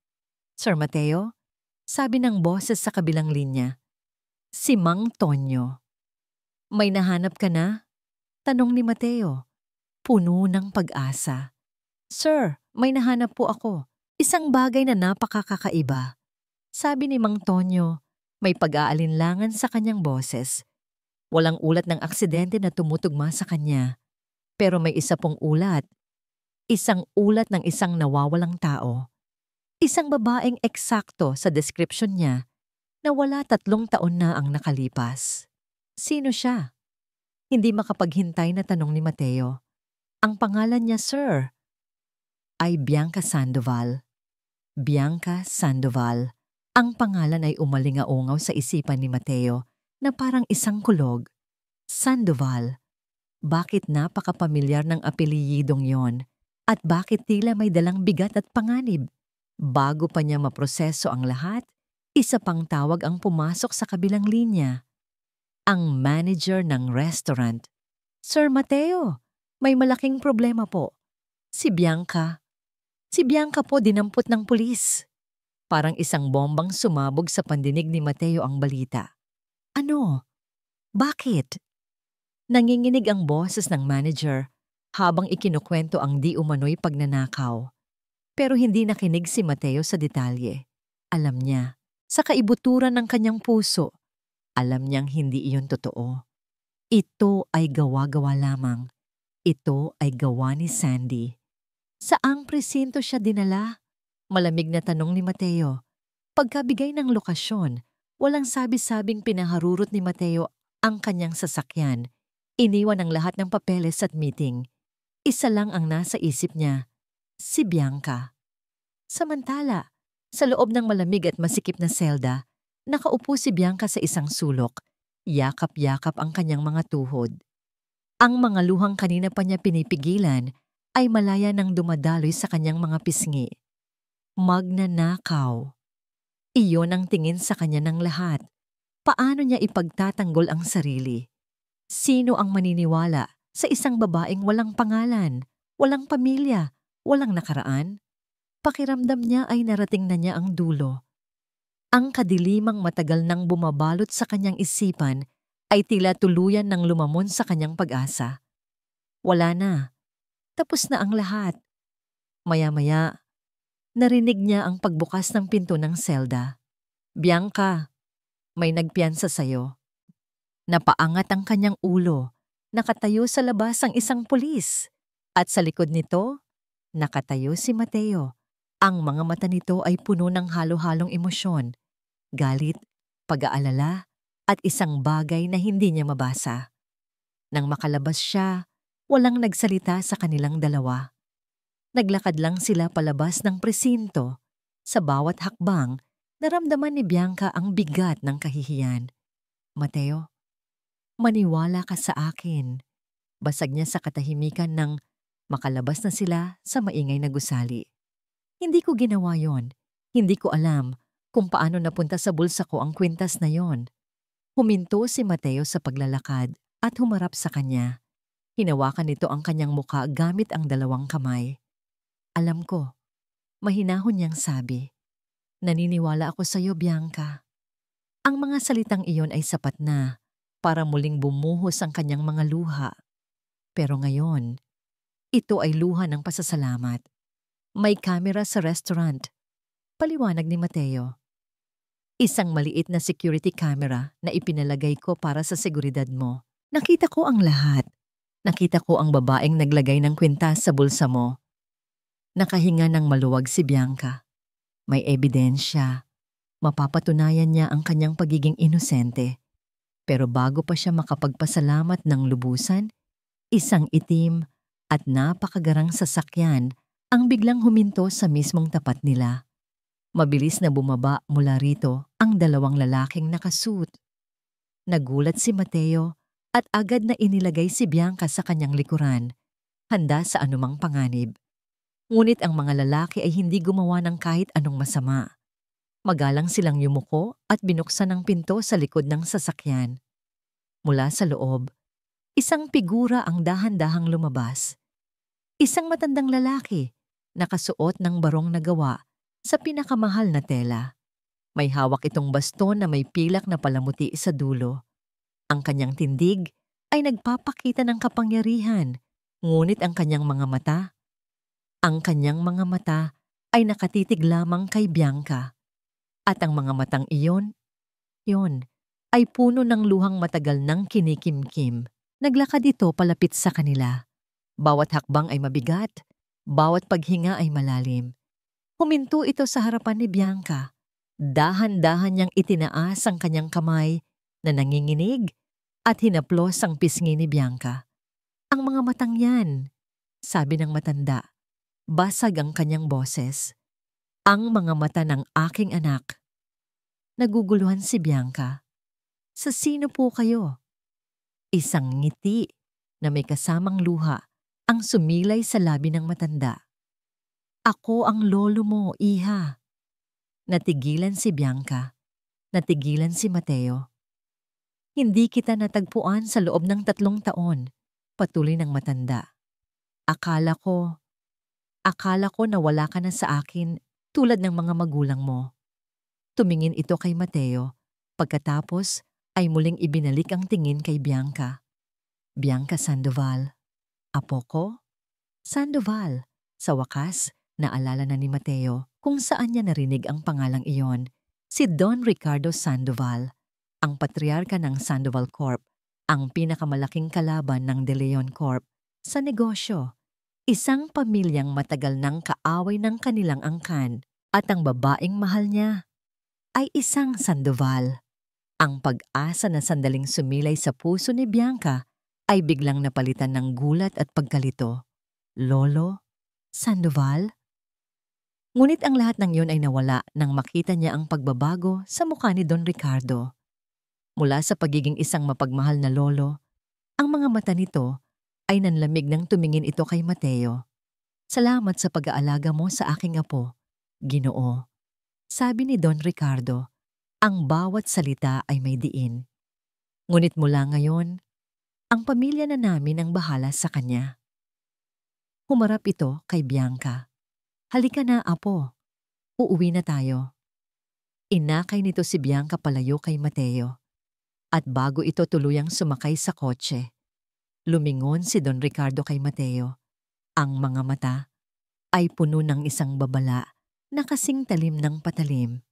"Sir Mateo?" sabi ng boses sa kabilang linya. "Si Mang Tonyo." "May nahanap ka na?" tanong ni Mateo, puno ng pag-asa. "Sir, may nahanap po ako. Isang bagay na napakakakaiba," sabi ni Mang Tonyo, may pag-aalinlangan sa kanyang boses. Walang ulat ng aksidente na tumutugma sa kanya. Pero may isa pong ulat. Isang ulat ng isang nawawalang tao. Isang babaeng eksakto sa description niya na wala 3 taon na ang nakalipas. Sino siya? Hindi makapaghintay na tanong ni Mateo. "Ang pangalan niya, sir, ay Bianca Sandoval." Bianca Sandoval. Ang pangalan ay umalingaungaw sa isipan ni Mateo na parang isang kulog. Sandoval. Bakit napakapamilyar ng apelyidong yon? At bakit tila may dalang bigat at panganib? Bago pa niya maproseso ang lahat, isa pang tawag ang pumasok sa kabilang linya. Ang manager ng restaurant. "Sir Mateo, may malaking problema po. Si Bianca. Si Bianca po dinampot ng pulis." Parang isang bombang sumabog sa pandinig ni Mateo ang balita. "Ano? Bakit?" Nanginginig ang boses ng manager habang ikinukwento ang di umano'y pagnanakaw. Pero hindi nakinig si Mateo sa detalye. Alam niya, sa kaibuturan ng kanyang puso, alam niyang hindi iyon totoo. Ito ay gawa-gawa lamang. Ito ay gawa ni Sandy. Saang presinto siya dinala? Malamig na tanong ni Mateo. Pagkabigay ng lokasyon, walang sabi-sabing pinaharurot ni Mateo ang kanyang sasakyan. Iniwan ang lahat ng papeles at meeting. Isa lang ang nasa isip niya, si Bianca. Samantala, sa loob ng malamig at masikip na selda, nakaupo si Bianca sa isang sulok. Yakap-yakap ang kanyang mga tuhod. Ang mga luhang kanina pa niya pinipigilan ay malaya nang dumadaloy sa kanyang mga pisngi. Magnanakaw. Iyon ang tingin sa kanya ng lahat. Paano niya ipagtatanggol ang sarili? Sino ang maniniwala sa isang babaeng walang pangalan, walang pamilya, walang nakaraan? Pakiramdam niya ay narating na niya ang dulo. Ang kadilimang matagal nang bumabalot sa kanyang isipan ay tila tuluyan ng lumamon sa kanyang pag-asa. Wala na. Tapos na ang lahat. Maya-maya, narinig niya ang pagbukas ng pinto ng selda. "Bianca, may nagpiyansa sa'yo." Napaangat ang kanyang ulo. Nakatayo sa labas ang isang pulis. At sa likod nito, nakatayo si Mateo. Ang mga mata nito ay puno ng halo-halong emosyon, galit, pag-aalala, at isang bagay na hindi niya mabasa. Nang makalabas siya, walang nagsalita sa kanilang dalawa. Naglakad lang sila palabas ng presinto. Sa bawat hakbang, naramdaman ni Bianca ang bigat ng kahihiyan. "Mateo, maniwala ka sa akin." Basag niya sa katahimikan nang makalabas na sila sa maingay na gusali. "Hindi ko ginawa yon. Hindi ko alam kung paano napunta sa bulsa ko ang kwintas na yon." Huminto si Mateo sa paglalakad at humarap sa kanya. Hinawakan nito ang kanyang muka gamit ang 2 kamay. "Alam ko," mahinahon niyang sabi. "Naniniwala ako sa iyo, Bianca." Ang mga salitang iyon ay sapat na para muling bumuhos ang kanyang mga luha. Pero ngayon, ito ay luha ng pasasalamat. "May kamera sa restaurant," paliwanag ni Mateo. "Isang maliit na security camera na ipinalagay ko para sa seguridad mo. Nakita ko ang lahat. Nakita ko ang babaeng naglagay ng kwintas sa bulsa mo." Nakahinga ng maluwag si Bianca. May ebidensya. Mapapatunayan niya ang kanyang pagiging inosente. Pero bago pa siya makapagpasalamat ng lubusan, isang itim at napakagarang sasakyan ang biglang huminto sa mismong tapat nila. Mabilis na bumaba mula rito ang 2 lalaking nakasuot. Nagulat si Mateo at agad na inilagay si Bianca sa kanyang likuran, handa sa anumang panganib. Ngunit ang mga lalaki ay hindi gumawa ng kahit anong masama. Magalang silang yumuko at binuksan ang pinto sa likod ng sasakyan. Mula sa loob, isang figura ang dahan-dahang lumabas. Isang matandang lalaki, nakasuot ng barong na gawa sa pinakamahal na tela. May hawak itong baston na may pilak na palamuti sa dulo. Ang kanyang tindig ay nagpapakita ng kapangyarihan, ngunit ang kanyang mga mata ay nakatitig lamang kay Bianca. At ang mga matang iyon ay puno ng luhang matagal ng kinikimkim. Naglakad ito palapit sa kanila. Bawat hakbang ay mabigat, bawat paghinga ay malalim. Huminto ito sa harapan ni Bianca. Dahan-dahan niyang itinaas ang kanyang kamay na nanginginig at hinaplos ang pisngi ni Bianca. Ang mga matang yan, sabi ng matanda. Basag ang kanyang boses. Ang mga mata ng aking anak. Naguguluhan si Bianca. Sa sino po kayo? Isang ngiti na may kasamang luha ang sumilay sa labi ng matanda. Ako ang lolo mo, iha. Natigilan si Bianca. Natigilan si Mateo. Hindi kita natagpuan sa loob ng 3 taon, patuloy ng matanda. Akala ko na wala ka na sa akin tulad ng mga magulang mo. Tumingin ito kay Mateo, pagkatapos ay muling ibinalik ang tingin kay Bianca. Bianca Sandoval. Apo ko? Sandoval. Sa wakas, naalala na ni Mateo kung saan niya narinig ang pangalang iyon. Si Don Ricardo Sandoval, ang patriarka ng Sandoval Corp, ang pinakamalaking kalaban ng De Leon Corp sa negosyo. Isang pamilyang matagal nang kaaway ng kanilang angkan at ang babaeng mahal niya ay isang Sandoval. Ang pag-asa na sandaling sumilay sa puso ni Bianca ay biglang napalitan ng gulat at pagkalito. Lolo? Sandoval? Ngunit ang lahat ng yun ay nawala nang makita niya ang pagbabago sa mukha ni Don Ricardo. Mula sa pagiging isang mapagmahal na lolo, ang mga mata nito ay nanlamig nang tumingin ito kay Mateo. Salamat sa pag-aalaga mo sa aking apo, Ginoo. Sabi ni Don Ricardo, ang bawat salita ay may diin. Ngunit mula ngayon, ang pamilya na namin ang bahala sa kanya. Humarap ito kay Bianca. Halika na, apo. Uuwi na tayo. Inakay nito si Bianca palayo kay Mateo. At bago ito tuluyang sumakay sa kotse, lumingon si Don Ricardo kay Mateo. Ang mga mata ay puno ng isang babala na kasing talim ng patalim.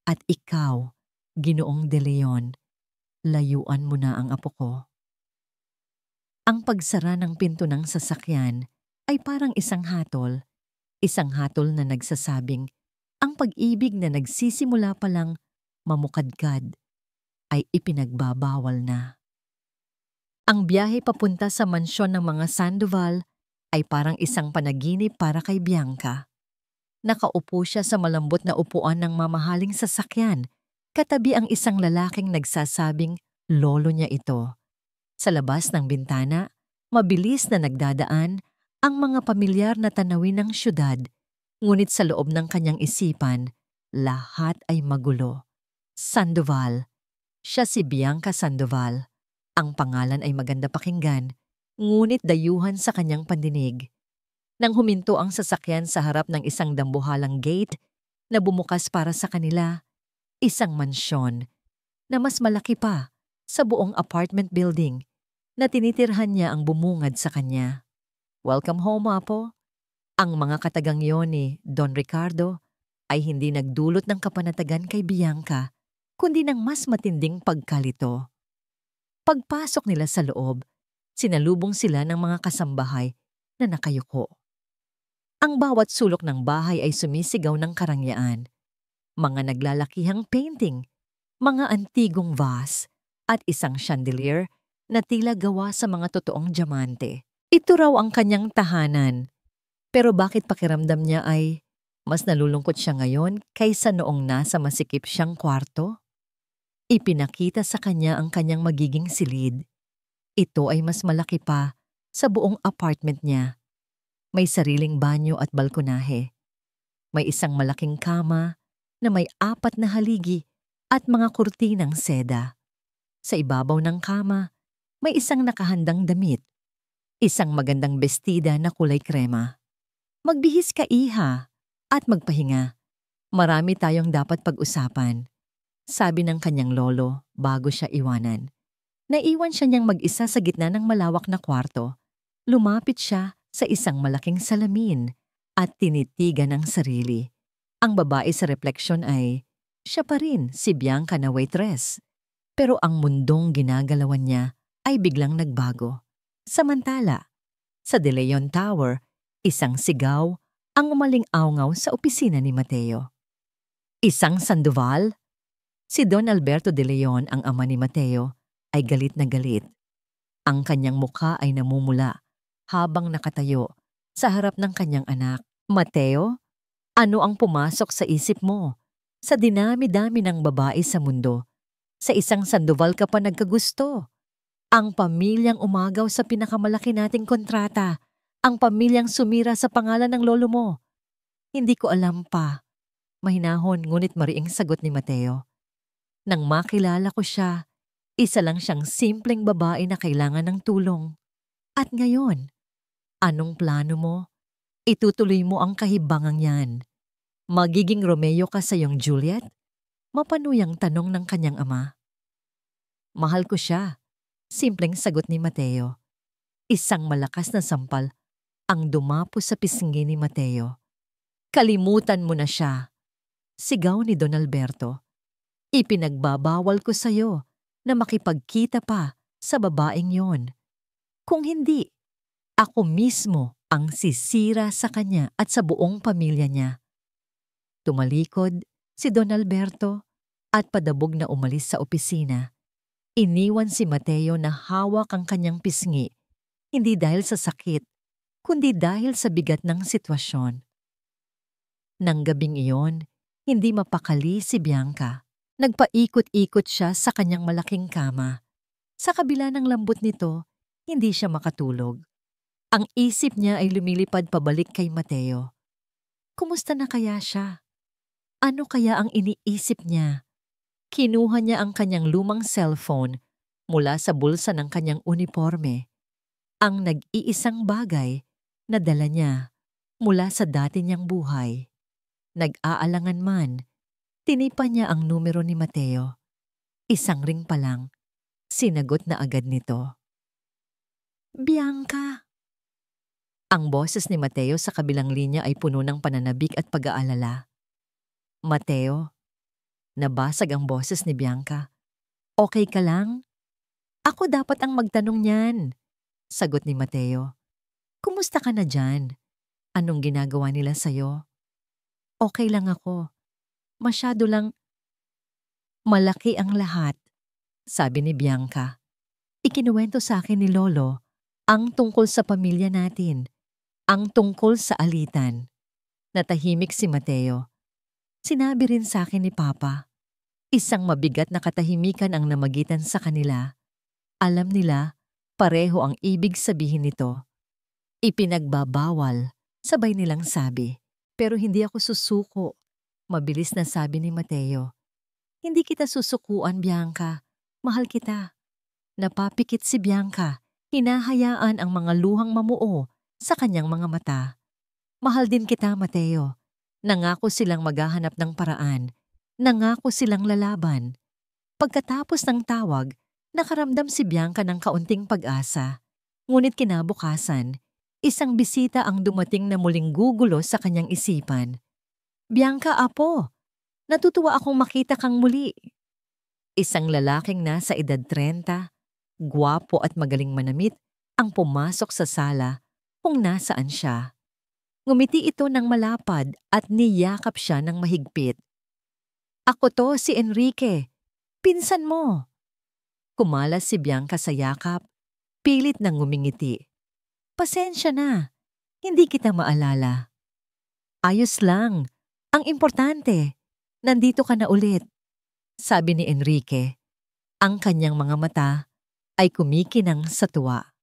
At ikaw, Ginoong De Leon, layuan mo na ang apo ko. Ang pagsara ng pinto ng sasakyan ay parang isang hatol na nagsasabing ang pag-ibig na nagsisimula pa lang mamukadkad ay ipinagbabawal na. Ang biyahe papunta sa mansyon ng mga Sandoval ay parang isang panaginip para kay Bianca. Nakaupo siya sa malambot na upuan ng mamahaling sasakyan, katabi ang isang lalaking nagsasabing lolo niya ito. Sa labas ng bintana, mabilis na nagdadaan ang mga pamilyar na tanawin ng syudad, ngunit sa loob ng kanyang isipan, lahat ay magulo. Sandoval. Siya si Bianca Sandoval. Ang pangalan ay maganda pakinggan, ngunit dayuhan sa kanyang pandinig. Nang huminto ang sasakyan sa harap ng isang dambuhalang gate na bumukas para sa kanila, isang mansyon na mas malaki pa sa buong apartment building na tinitirhan niya ang bumungad sa kanya. Welcome home, apo. Ang mga katagang yon ni Don Ricardo ay hindi nagdulot ng kapanatagan kay Bianca, kundi ng mas matinding pagkalito. Pagpasok nila sa loob, sinalubong sila ng mga kasambahay na nakayuko. Ang bawat sulok ng bahay ay sumisigaw ng karangyaan. Mga naglalakihang painting, mga antigong vase, at isang chandelier na tila gawa sa mga totoong diamante. Ito raw ang kanyang tahanan. Pero bakit pakiramdam niya ay mas nalulungkot siya ngayon kaysa noong nasa masikip siyang kwarto? Ipinakita sa kanya ang kanyang magiging silid. Ito ay mas malaki pa sa buong apartment niya. May sariling banyo at balkonahe. May isang malaking kama na may 4 na haligi at mga kurtinang seda. Sa ibabaw ng kama, may isang nakahandang damit. Isang magandang bestida na kulay krema. Magbihis ka, iha, at magpahinga. Marami tayong dapat pag-usapan, sabi ng kanyang lolo bago siya iwanan. Naiwan siya niyang mag-isa sa gitna ng malawak na kwarto. Lumapit siya sa isang malaking salamin at tinitigan ang sarili. Ang babae sa refleksyon ay, siya pa rin si Bianca na waitress. Pero ang mundong ginagalawan niya ay biglang nagbago. Samantala, sa De Leon Tower, isang sigaw ang umaling-awngaw sa opisina ni Mateo. Isang Sandoval? Si Don Alberto De Leon, ang ama ni Mateo, ay galit na galit. Ang kanyang mukha ay namumula habang nakatayo sa harap ng kanyang anak. Mateo, ano ang pumasok sa isip mo? Sa dinami-dami ng babae sa mundo, sa isang Sandoval ka pa nagkagusto. Ang pamilyang umagaw sa pinakamalaki nating kontrata. Ang pamilyang sumira sa pangalan ng lolo mo. Hindi ko alam pa. Mahinahon ngunit mariing sagot ni Mateo. Nang makilala ko siya, isa lang siyang simpleng babae na kailangan ng tulong. At ngayon, anong plano mo? Itutuloy mo ang kahibangang yan. Magiging Romeo ka sa iyong Juliet? Mapanuyang tanong ng kanyang ama. Mahal ko siya, simpleng sagot ni Mateo. Isang malakas na sampal ang dumapo sa pisngi ni Mateo. Kalimutan mo na siya, sigaw ni Don Alberto. Ipinagbabawal ko sa iyo na makipagkita pa sa babaeng yon. Kung hindi, ako mismo ang sisira sa kanya at sa buong pamilya niya. Tumalikod si Don Alberto at padabog na umalis sa opisina. Iniwan si Mateo na hawak ang kanyang pisngi, hindi dahil sa sakit, kundi dahil sa bigat ng sitwasyon. Nang gabing iyon, hindi mapakali si Bianca. Nagpaikot-ikot siya sa kanyang malaking kama. Sa kabila ng lambot nito, hindi siya makatulog. Ang isip niya ay lumilipad pabalik kay Mateo. Kumusta na kaya siya? Ano kaya ang iniisip niya? Kinuha niya ang kanyang lumang cellphone mula sa bulsa ng kanyang uniforme. Ang nag-iisang bagay na dala niya mula sa dati niyang buhay. Nag-aalangan man, tinipan niya ang numero ni Mateo. Isang ring pa lang, sinagot na agad nito. Bianca! Ang boses ni Mateo sa kabilang linya ay puno ng pananabik at pag-aalala. Mateo, nabasag ang boses ni Bianca. Okay ka lang? Ako dapat ang magtanong niyan, sagot ni Mateo. Kumusta ka na dyan? Anong ginagawa nila sa'yo? Okay lang ako. Masyado lang malaki ang lahat, sabi ni Bianca. Ikinuwento sa akin ni Lolo ang tungkol sa pamilya natin, ang tungkol sa alitan. Natahimik si Mateo. Sinabi rin sa akin ni Papa. Isang mabigat na katahimikan ang namagitan sa kanila. Alam nila, pareho ang ibig sabihin nito. Ipinagbabawal, sabay nilang sabi. Pero hindi ako susuko. Mabilis na sabi ni Mateo. Hindi kita susukuan, Bianca. Mahal kita. Napapikit si Bianca. Hinahayaan ang mga luhang mamuo sa kanyang mga mata. Mahal din kita, Mateo. Nangako silang maghahanap ng paraan. Nangako silang lalaban. Pagkatapos ng tawag, nakaramdam si Bianca ng kaunting pag-asa. Ngunit kinabukasan, isang bisita ang dumating na muling gugulo sa kanyang isipan. Bianca, apo, natutuwa akong makita kang muli. Isang lalaking nasa edad 30, gwapo at magaling manamit, ang pumasok sa sala kung nasaan siya. Ngumiti ito ng malapad at niyakap siya ng mahigpit. Ako to, si Enrique. Pinsan mo. Kumalas si Bianca sa yakap, pilit nang ngumingiti. Pasensya na, hindi kita maalala. Ayos lang, ang importante, nandito ka na ulit, sabi ni Enrique. Ang kanyang mga mata ay kumikinang sa tuwa.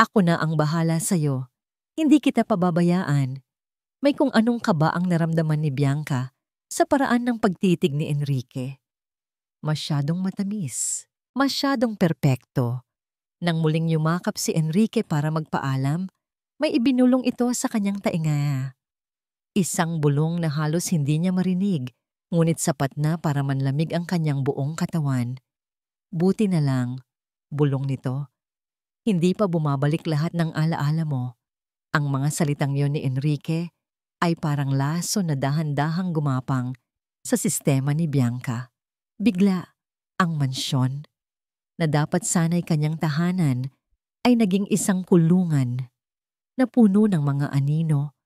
Ako na ang bahala sa'yo. Hindi kita pababayaan. May kung anong kaba ang naramdaman ni Bianca sa paraan ng pagtitig ni Enrique. Masyadong matamis, masyadong perpekto. Nang muling yumakap si Enrique para magpaalam, may ibinulong ito sa kanyang tainga. Isang bulong na halos hindi niya marinig, ngunit sapat na para manlamig ang kanyang buong katawan. Buti na lang, bulong nito, hindi pa bumabalik lahat ng alaala mo. Ang mga salitang yon ni Enrique ay parang laso na dahan-dahang gumapang sa sistema ni Bianca. Bigla, ang mansyon, na dapat sana'y kanyang tahanan, ay naging isang kulungan na puno ng mga anino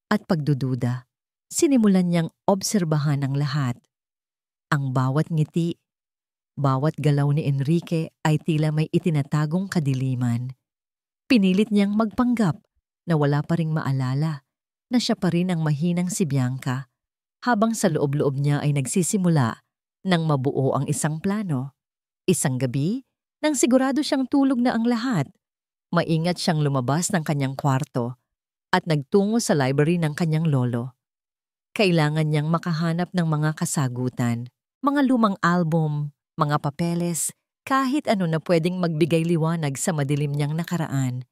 at pagdududa. Sinimulan niyang obserbahan ang lahat. Ang bawat ngiti, bawat galaw ni Enrique ay tila may itinatagong kadiliman. Pinilit niyang magpanggap na wala pa ring maalala na siya pa rin ang mahinang si Bianca, habang sa loob-loob niya ay nagsisimula nang mabuo ang isang plano. Isang gabi, nang sigurado siyang tulog na ang lahat, maingat siyang lumabas ng kanyang kwarto at nagtungo sa library ng kanyang lolo. Kailangan niyang makahanap ng mga kasagutan, mga lumang album, mga papeles, kahit ano na pwedeng magbigay liwanag sa madilim niyang nakaraan.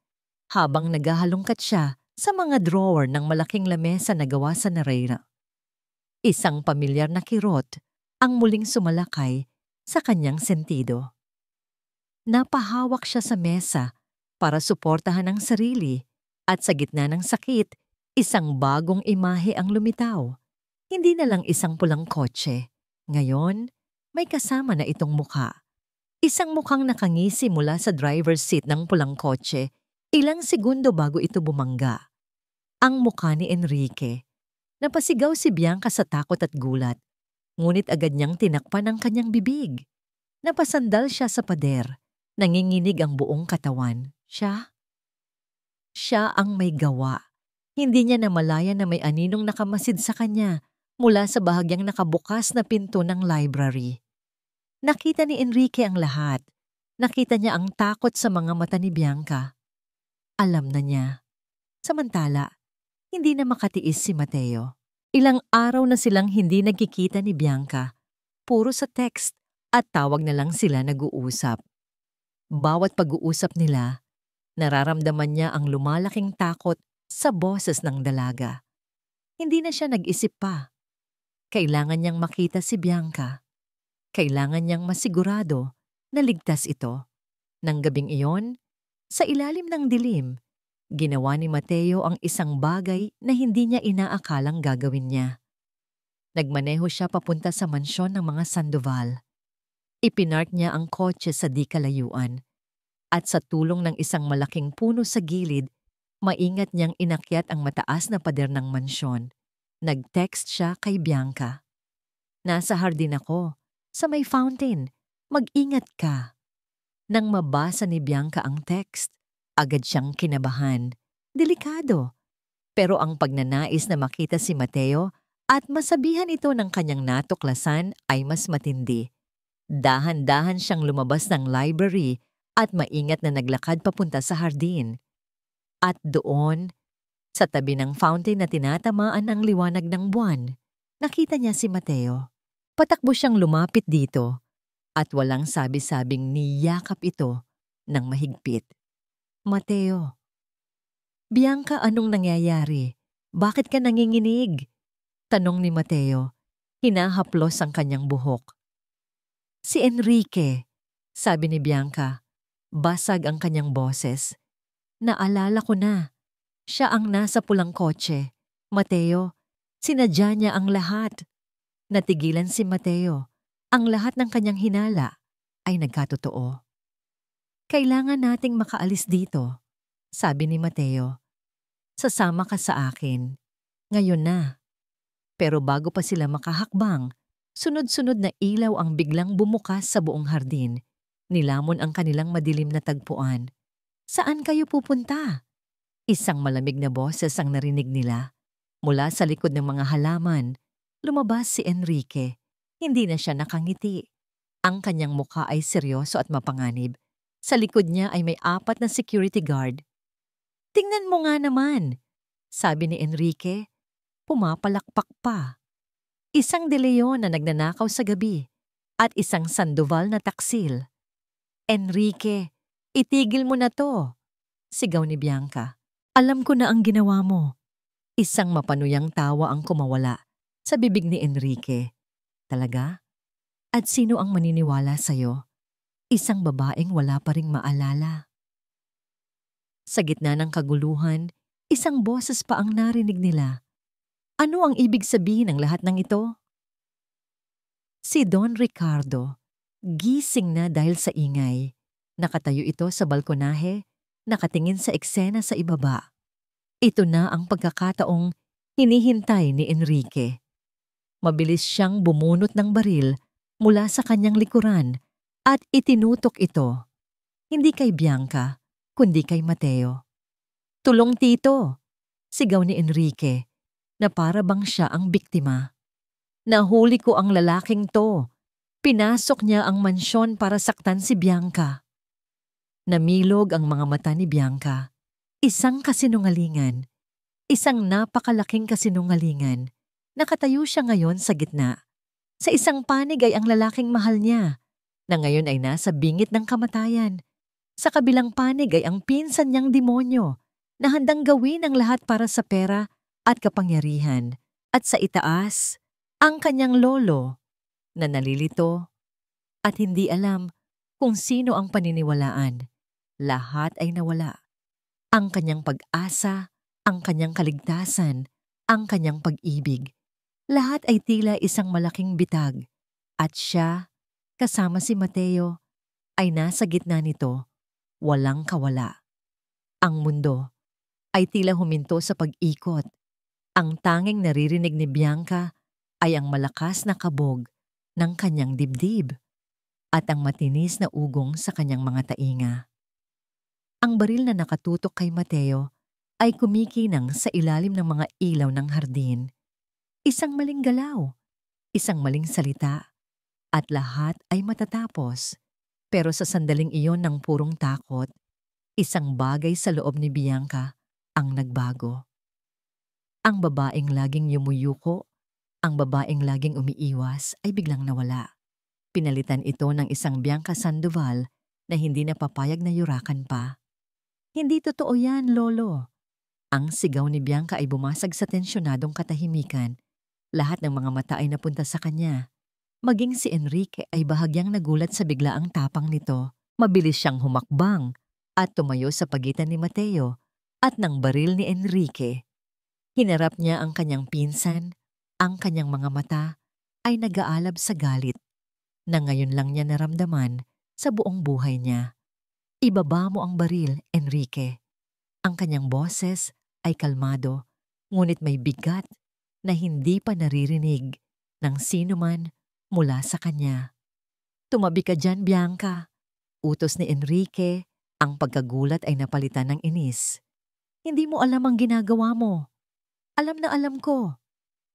Habang naghahalongkat siya sa mga drawer ng malaking lamesa na gawa sa narera, isang pamilyar na kirot ang muling sumalakay sa kanyang sentido. Napahawak siya sa mesa para suportahan ang sarili at sa gitna ng sakit, isang bagong imahe ang lumitaw. Hindi na lang isang pulang kotse. Ngayon, may kasama na itong mukha. Isang mukhang nakangisi mula sa driver's seat ng pulang kotse ilang segundo bago ito bumangga. Ang mukha ni Enrique. Napasigaw si Bianca sa takot at gulat, ngunit agad niyang tinakpan ang kanyang bibig. Napasandal siya sa pader. Nanginginig ang buong katawan. Siya ang may gawa. Hindi niya namalayan na may aninong nakamasid sa kanya mula sa bahagyang nakabukas na pinto ng library. Nakita ni Enrique ang lahat. Nakita niya ang takot sa mga mata ni Bianca. Alam na niya. Samantala, hindi na makatiis si Mateo. Ilang araw na silang hindi nagkikita ni Bianca. Puro sa text at tawag na lang sila nag-uusap. Bawat pag-uusap nila, nararamdaman niya ang lumalaking takot sa boses ng dalaga. Hindi na siya nag-isip pa. Kailangan niyang makita si Bianca. Kailangan niyang masigurado na ligtas ito. Nang gabing iyon, sa ilalim ng dilim, ginawa ni Mateo ang isang bagay na hindi niya inaakalang gagawin niya. Nagmaneho siya papunta sa mansyon ng mga Sandoval. Ipinark niya ang kotse sa di kalayuan at sa tulong ng isang malaking puno sa gilid, maingat niyang inakyat ang mataas na pader ng mansyon. Nag-text siya kay Bianca. Nasa hardin ako, sa may fountain. Mag-ingat ka. Nang mabasa ni Bianca ang text, agad siyang kinabahan. Delikado. Pero ang pagnanais na makita si Mateo at masabihan ito ng kanyang natuklasan ay mas matindi. Dahan-dahan siyang lumabas ng library at maingat na naglakad papunta sa hardin. At doon, sa tabi ng fountain na tinatamaan ng liwanag ng buwan, nakita niya si Mateo. Patakbo siyang lumapit dito at walang sabi-sabing niyakap ito ng mahigpit. Mateo. Bianca, anong nangyayari? Bakit ka nanginginig? Tanong ni Mateo. Hinahaplos ang kanyang buhok. Si Enrique, sabi ni Bianca. Basag ang kanyang boses. Naalala ko na. Siya ang nasa pulang kotse. Mateo, sinadya niya ang lahat. Natigilan si Mateo. Ang lahat ng kanyang hinala ay nagkatotoo. Kailangan nating makaalis dito, sabi ni Mateo. Sasama ka sa akin. Ngayon na. Pero bago pa sila makahakbang, sunod-sunod na ilaw ang biglang bumukas sa buong hardin. Nilamon ang kanilang madilim na tagpuan. Saan kayo pupunta? Isang malamig na boses ang narinig nila. Mula sa likod ng mga halaman, lumabas si Enrique. Hindi na siya nakangiti. Ang kanyang mukha ay seryoso at mapanganib. Sa likod niya ay may 4 na security guard. "Tingnan mo nga naman," sabi ni Enrique, pumapalakpak pa. Isang De Leon na nagnanakaw sa gabi at isang Sandoval na taksil. "Enrique, itigil mo na to," sigaw ni Bianca. "Alam ko na ang ginawa mo." Isang mapanuyang tawa ang kumawala sa bibig ni Enrique. "Talaga? At sino ang maniniwala sa'yo? Isang babaeng wala pa ring maalala." Sa gitna ng kaguluhan, isang boses pa ang narinig nila. Ano ang ibig sabihin ng lahat ng ito? Si Don Ricardo, gising na dahil sa ingay. Nakatayo ito sa balkonahe, nakatingin sa eksena sa ibaba. Ito na ang pagkakataong hinihintay ni Enrique. Mabilis siyang bumunot ng baril mula sa kanyang likuran at itinutok ito. Hindi kay Bianca, kundi kay Mateo. "Tulong tito!" sigaw ni Enrique, na para bang siya ang biktima. "Nahuli ko ang lalaking to. Pinasok niya ang mansyon para saktan si Bianca." Namilog ang mga mata ni Bianca. Isang kasinungalingan. Isang napakalaking kasinungalingan. Nakatayo siya ngayon sa gitna. Sa isang panig ay ang lalaking mahal niya, na ngayon ay nasa bingit ng kamatayan. Sa kabilang panig ay ang pinsan niyang demonyo, na handang gawin ang lahat para sa pera at kapangyarihan. At sa itaas, ang kanyang lolo, na nalilito at hindi alam kung sino ang paniniwalaan. Lahat ay nawala. Ang kanyang pag-asa, ang kanyang kaligtasan, ang kanyang pag-ibig. Lahat ay tila isang malaking bitag. At siya, kasama si Mateo, ay nasa gitna nito, walang kawala. Ang mundo ay tila huminto sa pag-ikot. Ang tanging naririnig ni Bianca ay ang malakas na kabog ng kanyang dibdib at ang matinis na ugong sa kanyang mga tainga. Ang baril na nakatutok kay Mateo ay kumikinang sa ilalim ng mga ilaw ng hardin. Isang maling galaw, isang maling salita, at lahat ay matatapos. Pero sa sandaling iyon ng purong takot, isang bagay sa loob ni Bianca ang nagbago. Ang babaeng laging yumuyuko, ang babaeng laging umiiwas ay biglang nawala. Pinalitan ito ng isang Bianca Sandoval na hindi napapayag na yurakan pa. "Hindi totoo yan, Lolo." Ang sigaw ni Bianca ay bumasag sa tensyonadong katahimikan. Lahat ng mga mata ay napunta sa kanya. Maging si Enrique ay bahagyang nagulat sa biglaang tapang nito. Mabilis siyang humakbang at tumayo sa pagitan ni Mateo at ng baril ni Enrique. Hinarap niya ang kanyang pinsan. Ang kanyang mga mata ay nag-aalab sa galit na ngayon lang niya naramdaman sa buong buhay niya. "Ibaba mo ang baril, Enrique." Ang kanyang boses ay kalmado, ngunit may bigat na hindi pa naririnig ng sino man mula sa kanya. "Tumabi ka dyan, Bianca." Utos ni Enrique, ang pagkagulat ay napalitan ng inis. "Hindi mo alam ang ginagawa mo." "Alam na alam ko,"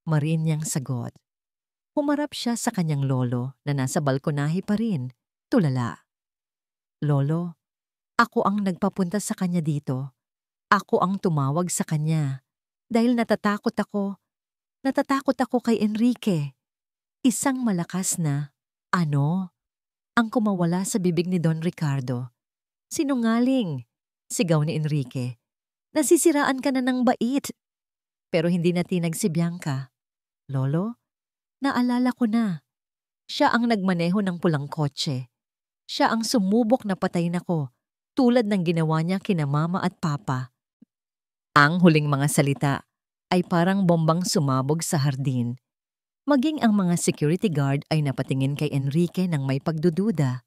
mariin niyang sagot. Humarap siya sa kanyang lolo na nasa balkonahe pa rin, tulala. "Lolo, ako ang nagpapunta sa kanya dito. Ako ang tumawag sa kanya dahil natatakot ako. Natatakot ako kay Enrique." Isang malakas na, "Ano?" ang kumawala sa bibig ni Don Ricardo. "Sinungaling!" sigaw ni Enrique. "Nasisiraan ka na ng bait." Pero hindi natinag si Bianca. "Lolo, naalala ko na. Siya ang nagmaneho ng pulang kotse. Siya ang sumubok na patayin ako, tulad ng ginawa niya kina mama at papa." Ang huling mga salita ay parang bombang sumabog sa hardin. Maging ang mga security guard ay napatingin kay Enrique ng may pagdududa.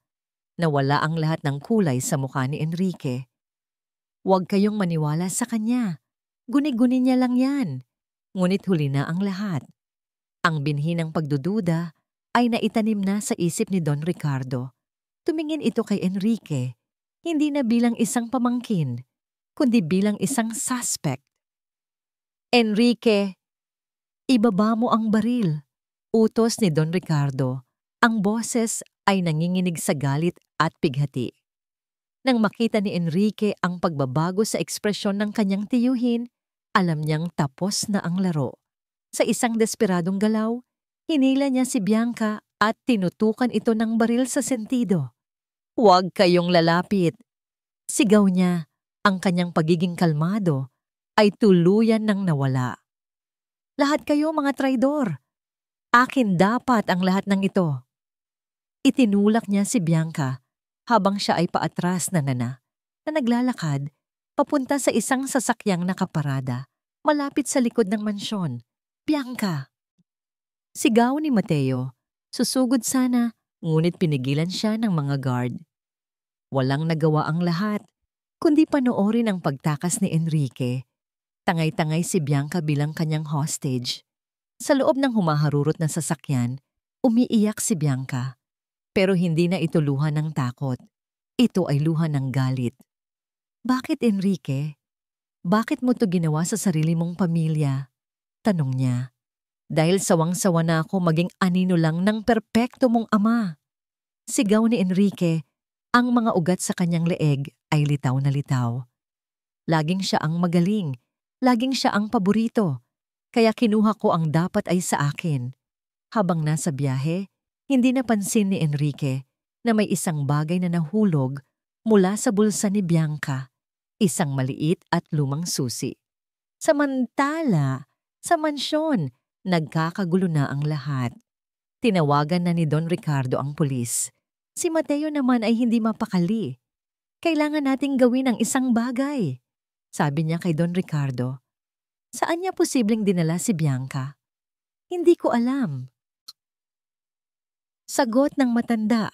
Nawala ang lahat ng kulay sa mukha ni Enrique. "Huwag kayong maniwala sa kanya. Guni-guni niya lang yan." Ngunit huli na ang lahat. Ang binhi ng pagdududa ay naitanim na sa isip ni Don Ricardo. Tumingin ito kay Enrique, hindi na bilang isang pamangkin, kundi bilang isang suspect. "Enrique, ibaba mo ang baril," utos ni Don Ricardo. Ang boses ay nanginginig sa galit at pighati. Nang makita ni Enrique ang pagbabago sa ekspresyon ng kanyang tiyuhin, alam niyang tapos na ang laro. Sa isang desperadong galaw, hinila niya si Bianca at tinutukan ito ng baril sa sentido. "Huwag kayong lalapit!" Sigaw niya. Ang kanyang pagiging kalmado ay tuluyan ng nawala. "Lahat kayo mga traidor! Akin dapat ang lahat ng ito." Itinulak niya si Bianca habang siya ay paatras na naglalakad papunta sa isang sasakyang nakaparada malapit sa likod ng mansyon. "Bianca!" Sigaw ni Mateo. Susugod sana, ngunit pinigilan siya ng mga guard. Walang nagawa ang lahat, kundi panoorin ang pagtakas ni Enrique. Tangay-tangay si Bianca bilang kanyang hostage. Sa loob ng humaharurot na sasakyan, umiiyak si Bianca. Pero hindi na ito luha ng takot. Ito ay luha ng galit. "Bakit, Enrique? Bakit mo to ginawa sa sarili mong pamilya?" tanong niya. "Dahil sawang-sawa na ako maging anino lang ng perpekto mong ama." Sigaw ni Enrique. Ang mga ugat sa kanyang leeg ay litaw na litaw. Laging siya ang magaling. Laging siya ang paborito. Kaya kinuha ko ang dapat ay sa akin. Habang nasa biyahe, hindi napansin ni Enrique na may isang bagay na nahulog mula sa bulsa ni Bianca. Isang maliit at lumang susi. Samantala, sa mansyon, nagkakagulo na ang lahat. Tinawagan na ni Don Ricardo ang pulis. Si Mateo naman ay hindi mapakali. "Kailangan nating gawin ang isang bagay," sabi niya kay Don Ricardo. "Saan niya posibleng dinala si Bianca?" "Hindi ko alam." Sagot ng matanda.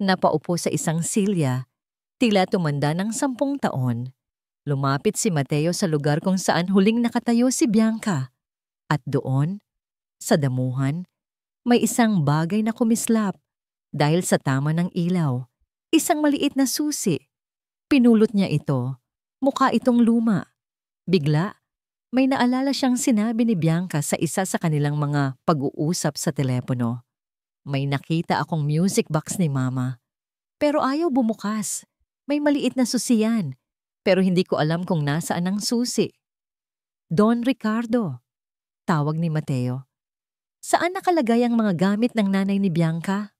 Napaupo sa isang silya, tila tumanda ng 10 taon. Lumapit si Mateo sa lugar kung saan huling nakatayo si Bianca. At doon, sa damuhan, may isang bagay na kumislap. Dahil sa tama ng ilaw, isang maliit na susi. Pinulot niya ito. Mukha itong luma. Bigla, may naalala siyang sinabi ni Bianca sa isa sa kanilang mga pag-uusap sa telepono. "May nakita akong music box ni Mama. Pero ayaw bumukas. May maliit na susiyan. Pero hindi ko alam kung nasaan ang susi." "Don Ricardo," tawag ni Mateo. "Saan nakalagay ang mga gamit ng nanay ni Bianca?"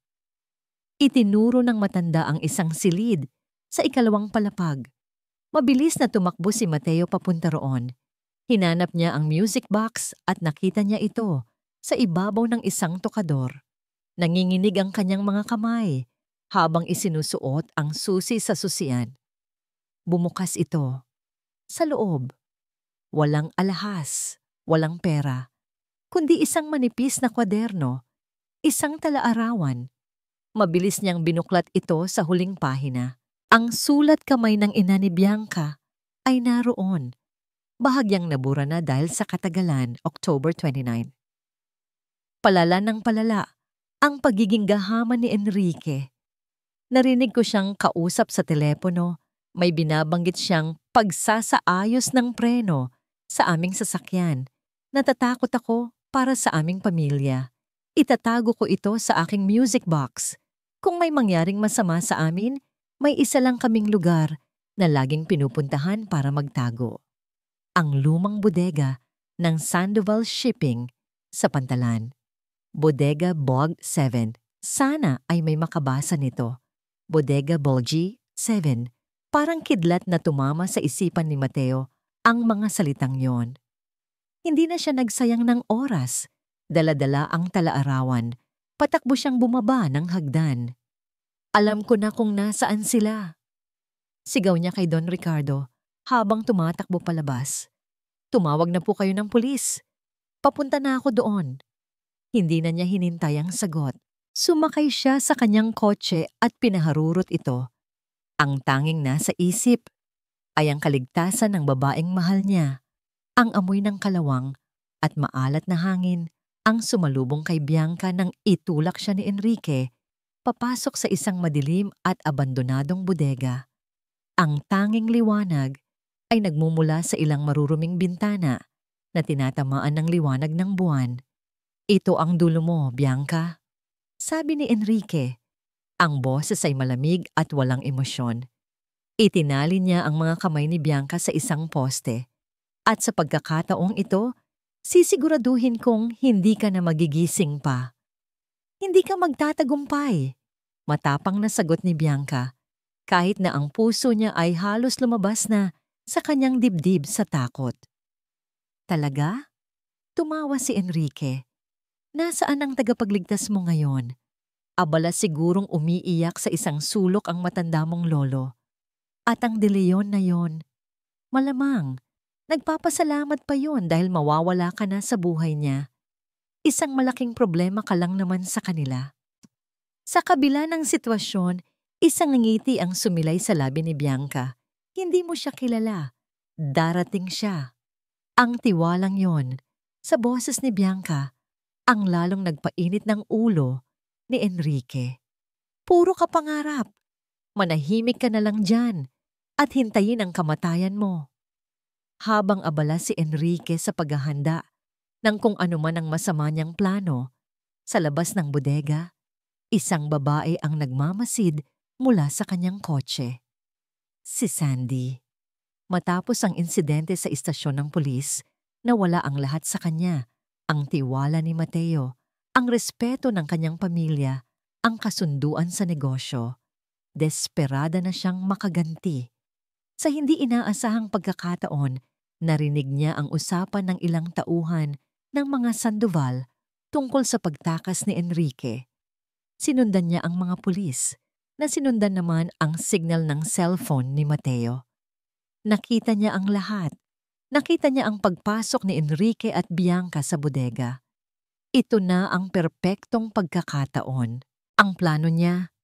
Itinuro ng matanda ang isang silid sa ikalawang palapag. Mabilis na tumakbo si Mateo papunta roon. Hinanap niya ang music box at nakita niya ito sa ibabaw ng isang tokador. Nanginginig ang kanyang mga kamay habang isinusuot ang susi sa susian. Bumukas ito. Sa loob, walang alahas, walang pera, kundi isang manipis na kwaderno, isang talaarawan. Mabilis niyang binuklat ito sa huling pahina. Ang sulat kamay ng ina ni Bianca ay naroon. Bahagyang nabura na dahil sa katagalan, October 29. Palala ng palala ang pagiging gahaman ni Enrique. Narinig ko siyang kausap sa telepono. May binabanggit siyang pagsasaayos ng preno sa aming sasakyan. Natatakot ako para sa aming pamilya. Itatago ko ito sa aking music box. Kung may mangyaring masama sa amin, may isa lang kaming lugar na laging pinupuntahan para magtago. Ang lumang bodega ng Sandoval Shipping sa Pantalan. Bodega Bog 7. Sana ay may makabasa nito. Bodega Bolgi 7. Parang kidlat na tumama sa isipan ni Mateo ang mga salitang yon. Hindi na siya nagsayang ng oras. Dala-dala ang talaarawan. Patakbo siyang bumaba ng hagdan. "Alam ko na kung nasaan sila," sigaw niya kay Don Ricardo habang tumatakbo palabas. "Tumawag na po kayo ng pulis. Papunta na ako doon." Hindi na niya hinintay ang sagot. Sumakay siya sa kanyang kotse at pinaharurot ito. Ang tanging nasa isip ay ang kaligtasan ng babaeng mahal niya. Ang amoy ng kalawang at maalat na hangin ang sumalubong kay Bianca nang itulak siya ni Enrique papasok sa isang madilim at abandonadong bodega. Ang tanging liwanag ay nagmumula sa ilang maruruming bintana na tinatamaan ng liwanag ng buwan. "Ito ang dulo mo, Bianca," sabi ni Enrique. Ang boses ay malamig at walang emosyon. Itinali niya ang mga kamay ni Bianca sa isang poste. At sa pagkakataong ito, sisiguraduhin kong hindi ka na magigising pa. Hindi ka magtatagumpay. Matapang na sagot ni Bianca, kahit na ang puso niya ay halos lumabas na sa kanyang dibdib sa takot. Talaga? Tumawa si Enrique. Nasaan ang tagapagligtas mo ngayon? Abala sigurong umiiyak sa isang sulok ang matanda mong lolo. At ang De Leon na yon, malamang, nagpapasalamat pa yon dahil mawawala ka na sa buhay niya. Isang malaking problema ka lang naman sa kanila. Sa kabila ng sitwasyon, isang ngiti ang sumilay sa labi ni Bianca. Hindi mo siya kilala. Darating siya. Ang tiwalang yon, sa boses ni Bianca, ang lalong nagpainit ng ulo ni Enrique. Puro ka pangarap. Manahimik ka na lang dyan at hintayin ang kamatayan mo. Habang abala si Enrique sa paghahanda ng kung ano man ang masama niyang plano, sa labas ng bodega, isang babae ang nagmamasid mula sa kanyang kotse. Si Sandy. Matapos ang insidente sa istasyon ng pulis, nawala ang lahat sa kanya, ang tiwala ni Mateo, ang respeto ng kanyang pamilya, ang kasunduan sa negosyo. Desperada na siyang makaganti. Sa hindi inaasahang pagkakataon, narinig niya ang usapan ng ilang tauhan ng mga Sandoval tungkol sa pagtakas ni Enrique. Sinundan niya ang mga pulis, na sinundan naman ang signal ng cellphone ni Mateo. Nakita niya ang lahat. Nakita niya ang pagpasok ni Enrique at Bianca sa bodega. Ito na ang perpektong pagkakataon. Ang plano niya,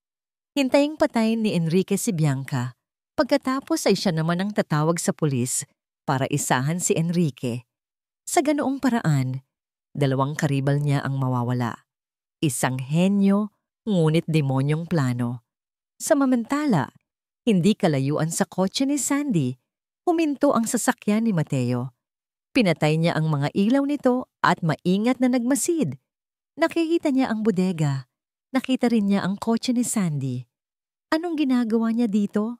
hintaying patayin ni Enrique si Bianca. Pagkatapos ay siya naman ang tatawag sa pulis para isahan si Enrique. Sa ganoong paraan, dalawang karibal niya ang mawawala. Isang henyo, ngunit demonyong plano. Sa mamantala, hindi kalayuan sa kotse ni Sandy, huminto ang sasakyan ni Mateo. Pinatay niya ang mga ilaw nito at maingat na nagmasid. Nakikita niya ang bodega. Nakita rin niya ang kotse ni Sandy. Anong ginagawa niya dito?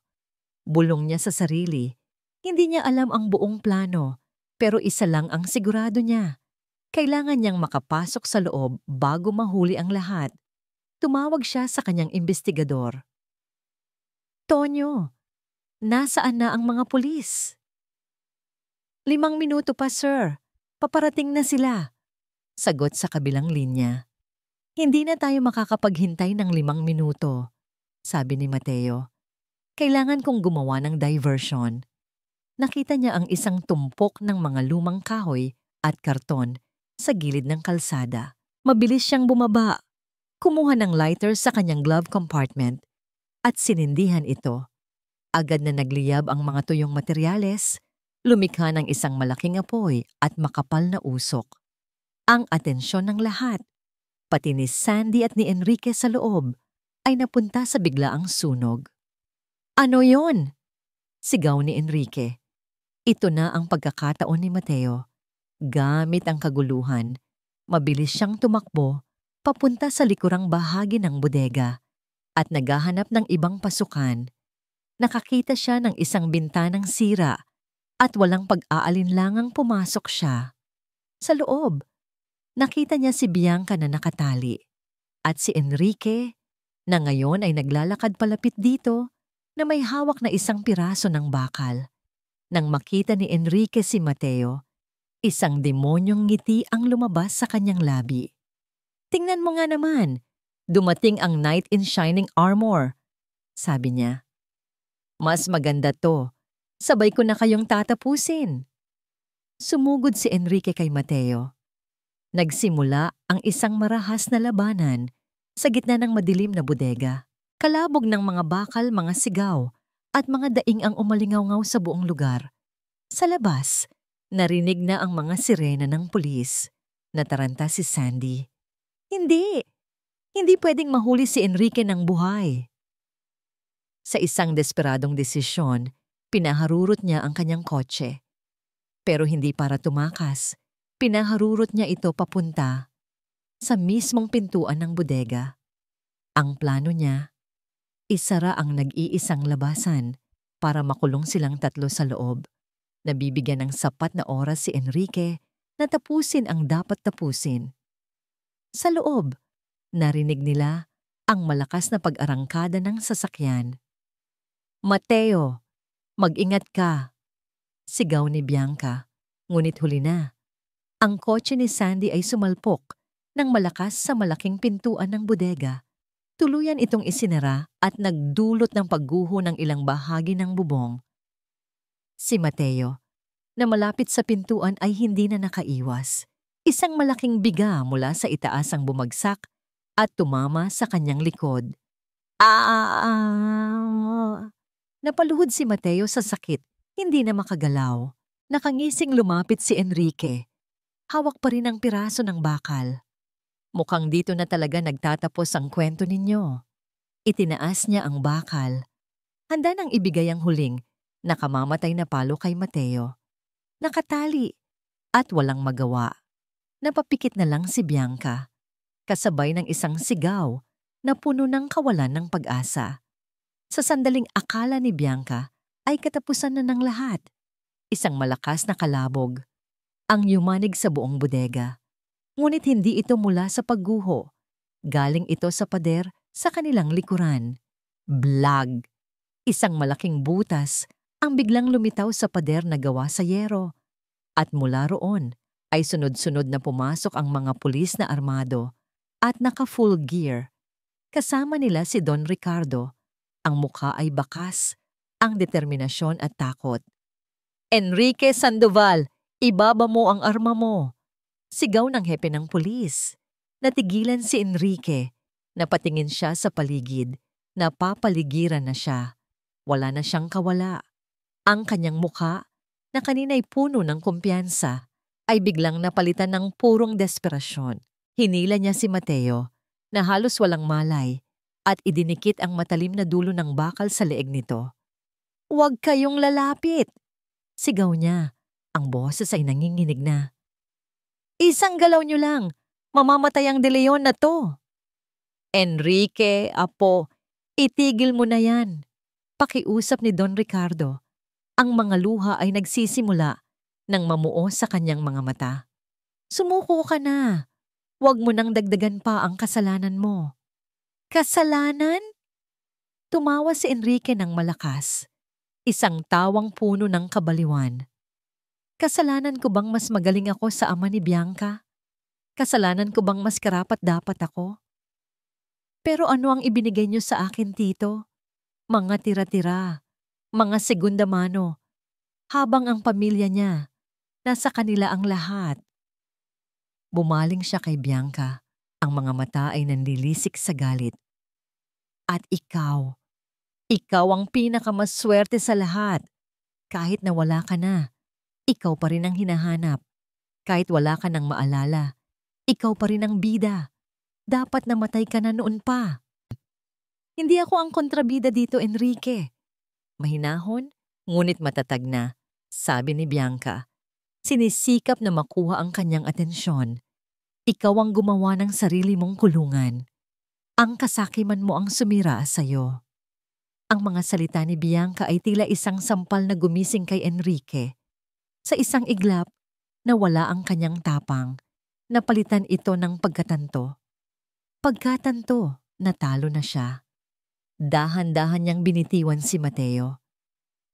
Bulong niya sa sarili. Hindi niya alam ang buong plano, pero isa lang ang sigurado niya. Kailangan niyang makapasok sa loob bago mahuli ang lahat. Tumawag siya sa kanyang investigador. Tonyo, nasaan na ang mga pulis? 5 minuto pa, sir. Paparating na sila. Sagot sa kabilang linya. Hindi na tayo makakapaghintay ng 5 minuto, sabi ni Mateo. Kailangan kong gumawa ng diversion. Nakita niya ang isang tumpok ng mga lumang kahoy at karton sa gilid ng kalsada. Mabilis siyang bumaba, kumuha ng lighter sa kanyang glove compartment at sinindihan ito. Agad na nagliyab ang mga tuyong materyales, lumikha ng isang malaking apoy at makapal na usok. Ang atensyon ng lahat, pati ni Sandy at ni Enrique sa loob, ay napunta sa biglaang sunog. Ano yon? Sigaw ni Enrique. Ito na ang pagkakataon ni Mateo. Gamit ang kaguluhan, mabilis siyang tumakbo papunta sa likurang bahagi ng bodega at naghahanap ng ibang pasukan. Nakakita siya ng isang bintanang sira at walang pag-aalinlangang pumasok siya. Sa loob, nakita niya si Bianca na nakatali at si Enrique na ngayon ay naglalakad palapit dito na may hawak na isang piraso ng bakal. Nang makita ni Enrique si Mateo, isang demonyong ngiti ang lumabas sa kanyang labi. Tingnan mo nga naman, dumating ang knight in shining armor, sabi niya. Mas maganda to, sabay ko na kayong tatapusin. Sumugod si Enrique kay Mateo. Nagsimula ang isang marahas na labanan sa gitna ng madilim na bodega. Kalabog ng mga bakal, mga sigaw, at mga daing ang umalingaw-ngaw sa buong lugar. Sa labas, narinig na ang mga sirena ng pulis. Nataranta si Sandy. Hindi pwedeng mahuli si Enrique ng buhay. Sa isang desperadong desisyon, pinaharurot niya ang kanyang kotse. Pero hindi para tumakas, pinaharurot niya ito papunta sa mismong pintuan ng bodega. Ang plano niya, Isara ang nag-iisang labasan para makulong silang tatlo sa loob. Nabibigyan ng sapat na oras si Enrique na tapusin ang dapat tapusin. Sa loob, narinig nila ang malakas na pag-arangkada ng sasakyan. "Mateo, mag-ingat ka!" Sigaw ni Bianca, ngunit huli na. Ang kotse ni Sandy ay sumalpok ng malakas sa malaking pintuan ng bodega. Tuluyan itong isinara at nagdulot ng pagguho ng ilang bahagi ng bubong. Si Mateo, na malapit sa pintuan ay hindi na nakaiwas. Isang malaking biga mula sa itaas ang bumagsak at tumama sa kanyang likod. Ah! Napaluhod si Mateo sa sakit, hindi na makagalaw. Nakangising lumapit si Enrique. Hawak pa rin ang piraso ng bakal. Mukhang dito na talaga nagtatapos ang kwento ninyo. Itinaas niya ang bakal. Handa nang ibigay ang huling nakamamatay na palo kay Mateo. Nakatali at walang magawa. Napapikit na lang si Bianca, kasabay ng isang sigaw na puno ng kawalan ng pag-asa. Sa sandaling akala ni Bianca ay katapusan na ng lahat. Isang malakas na kalabog ang yumanig sa buong bodega. Ngunit hindi ito mula sa pagguho. Galing ito sa pader sa kanilang likuran. Blag! Isang malaking butas ang biglang lumitaw sa pader na gawa sa yero. At mula roon ay sunod-sunod na pumasok ang mga pulis na armado at naka-full gear. Kasama nila si Don Ricardo. Ang mukha ay bakas, ang determinasyon at takot. "Enrique Sandoval, ibaba mo ang arma mo!" Sigaw ng hepe ng pulis. Natigilan si Enrique. Napatingin siya sa paligid. Napapaligiran na siya. Wala na siyang kawala. Ang kanyang mukha, na kanina'y puno ng kumpiyansa, ay biglang napalitan ng purong desperasyon. Hinila niya si Mateo, na halos walang malay, at idinikit ang matalim na dulo ng bakal sa leeg nito. "Huwag kayong lalapit!" Sigaw niya. Ang boses ay nanginginig na. "Isang galaw niyo lang, mamamatay ang De Leon na to." "Enrique, apo, itigil mo na yan." Pakiusap ni Don Ricardo. Ang mga luha ay nagsisimula nang mamuo sa kanyang mga mata. "Sumuko ka na. Huwag mo nang dagdagan pa ang kasalanan mo." "Kasalanan?" Tumawa si Enrique ng malakas. Isang tawang puno ng kabaliwan. "Kasalanan ko bang mas magaling ako sa ama ni Bianca? Kasalanan ko bang mas karapat-dapat ako? Pero ano ang ibinigay niyo sa akin, Tito? Mga tira-tira, mga segunda mano, habang ang pamilya niya, nasa kanila ang lahat." Bumaling siya kay Bianca. Ang mga mata ay nanlilisik sa galit. "At ikaw ang pinakamaswerte sa lahat. Kahit na wala ka na, ikaw pa rin ang hinahanap. Kahit wala ka nang maalala, ikaw pa rin ang bida. Dapat namatay ka na noon pa." "Hindi ako ang kontrabida dito, Enrique." Mahinahon, ngunit matatag na, sabi ni Bianca. Sinisikap na makuha ang kanyang atensyon. "Ikaw ang gumawa ng sarili mong kulungan. Ang kasakiman mo ang sumira sa'yo." Ang mga salita ni Bianca ay tila isang sampal na gumising kay Enrique. Sa isang iglap, nawala ang kanyang tapang. Napalitan ito ng pagkatanto. Pagkatanto, natalo na siya. Dahan-dahan niyang binitiwan si Mateo.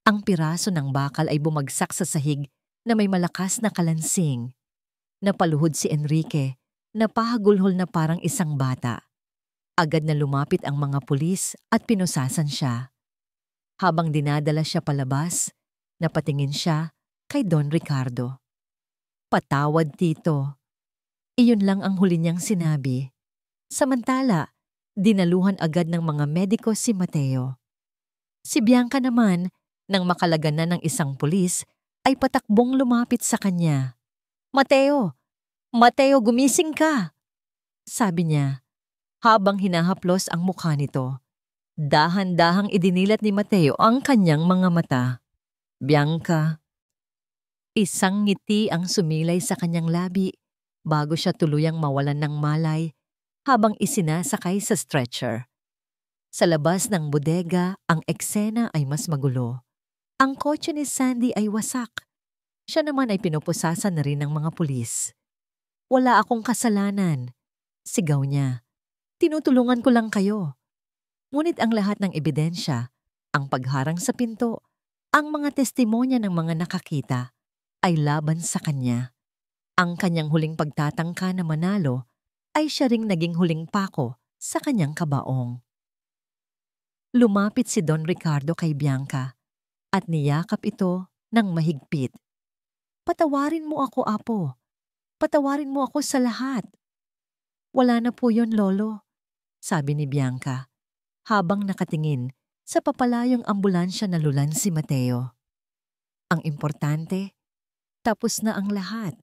Ang piraso ng bakal ay bumagsak sa sahig na may malakas na kalansing. Napaluhod si Enrique, napahagulhol na parang isang bata. Agad na lumapit ang mga pulis at pinusasan siya. Habang dinadala siya palabas, napatingin siya kay Don Ricardo. "Patawad, Tito." Iyon lang ang huli niyang sinabi. Samantala, dinaluhan agad ng mga mediko si Mateo. Si Bianca naman, nang makalagan na ng isang pulis, ay patakbong lumapit sa kanya. "Mateo! Mateo, gumising ka!" sabi niya, habang hinahaplos ang mukha nito. Dahan-dahang idinilat ni Mateo ang kanyang mga mata. "Bianca." Isang ngiti ang sumilay sa kanyang labi bago siya tuluyang mawalan ng malay habang isinasakay sa stretcher. Sa labas ng bodega, ang eksena ay mas magulo. Ang kotse ni Sandy ay wasak. Siya naman ay pinupusasan na rin ng mga pulis. Wala akong kasalanan. Sigaw niya. Tinutulungan ko lang kayo. Ngunit ang lahat ng ebidensya, ang pagharang sa pinto, ang mga testimonya ng mga nakakita, ay laban sa kanya. Ang kanyang huling pagtatangka na manalo ay siya ring naging huling pako sa kanyang kabaong. Lumapit si Don Ricardo kay Bianca at niyakap ito ng mahigpit. Patawarin mo ako, Apo. Patawarin mo ako sa lahat. Wala na po yon, Lolo, sabi ni Bianca, habang nakatingin sa papalayong ambulansya na lulan si Mateo. Ang importante, tapos na ang lahat.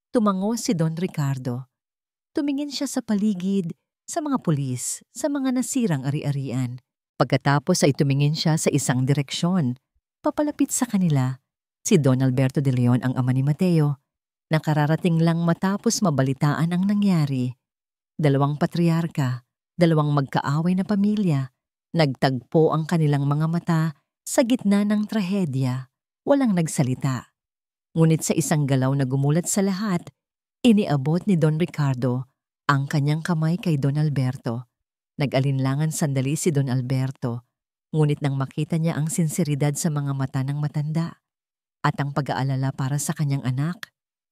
Tumango si Don Ricardo. Tumingin siya sa paligid, sa mga pulis, sa mga nasirang ari-arian. Pagkatapos ay tumingin siya sa isang direksyon. Papalapit sa kanila, si Don Alberto de Leon ang ama ni Mateo, nakararating lang matapos mabalitaan ang nangyari. 2 patriarka, 2 magkaaway na pamilya, nagtagpo ang kanilang mga mata sa gitna ng trahedya, walang nagsalita. Ngunit sa isang galaw na gumulat sa lahat, iniabot ni Don Ricardo ang kanyang kamay kay Don Alberto. Nag-alinlangan sandali si Don Alberto, ngunit nang makita niya ang sinseridad sa mga mata ng matanda at ang pag-aalala para sa kanyang anak,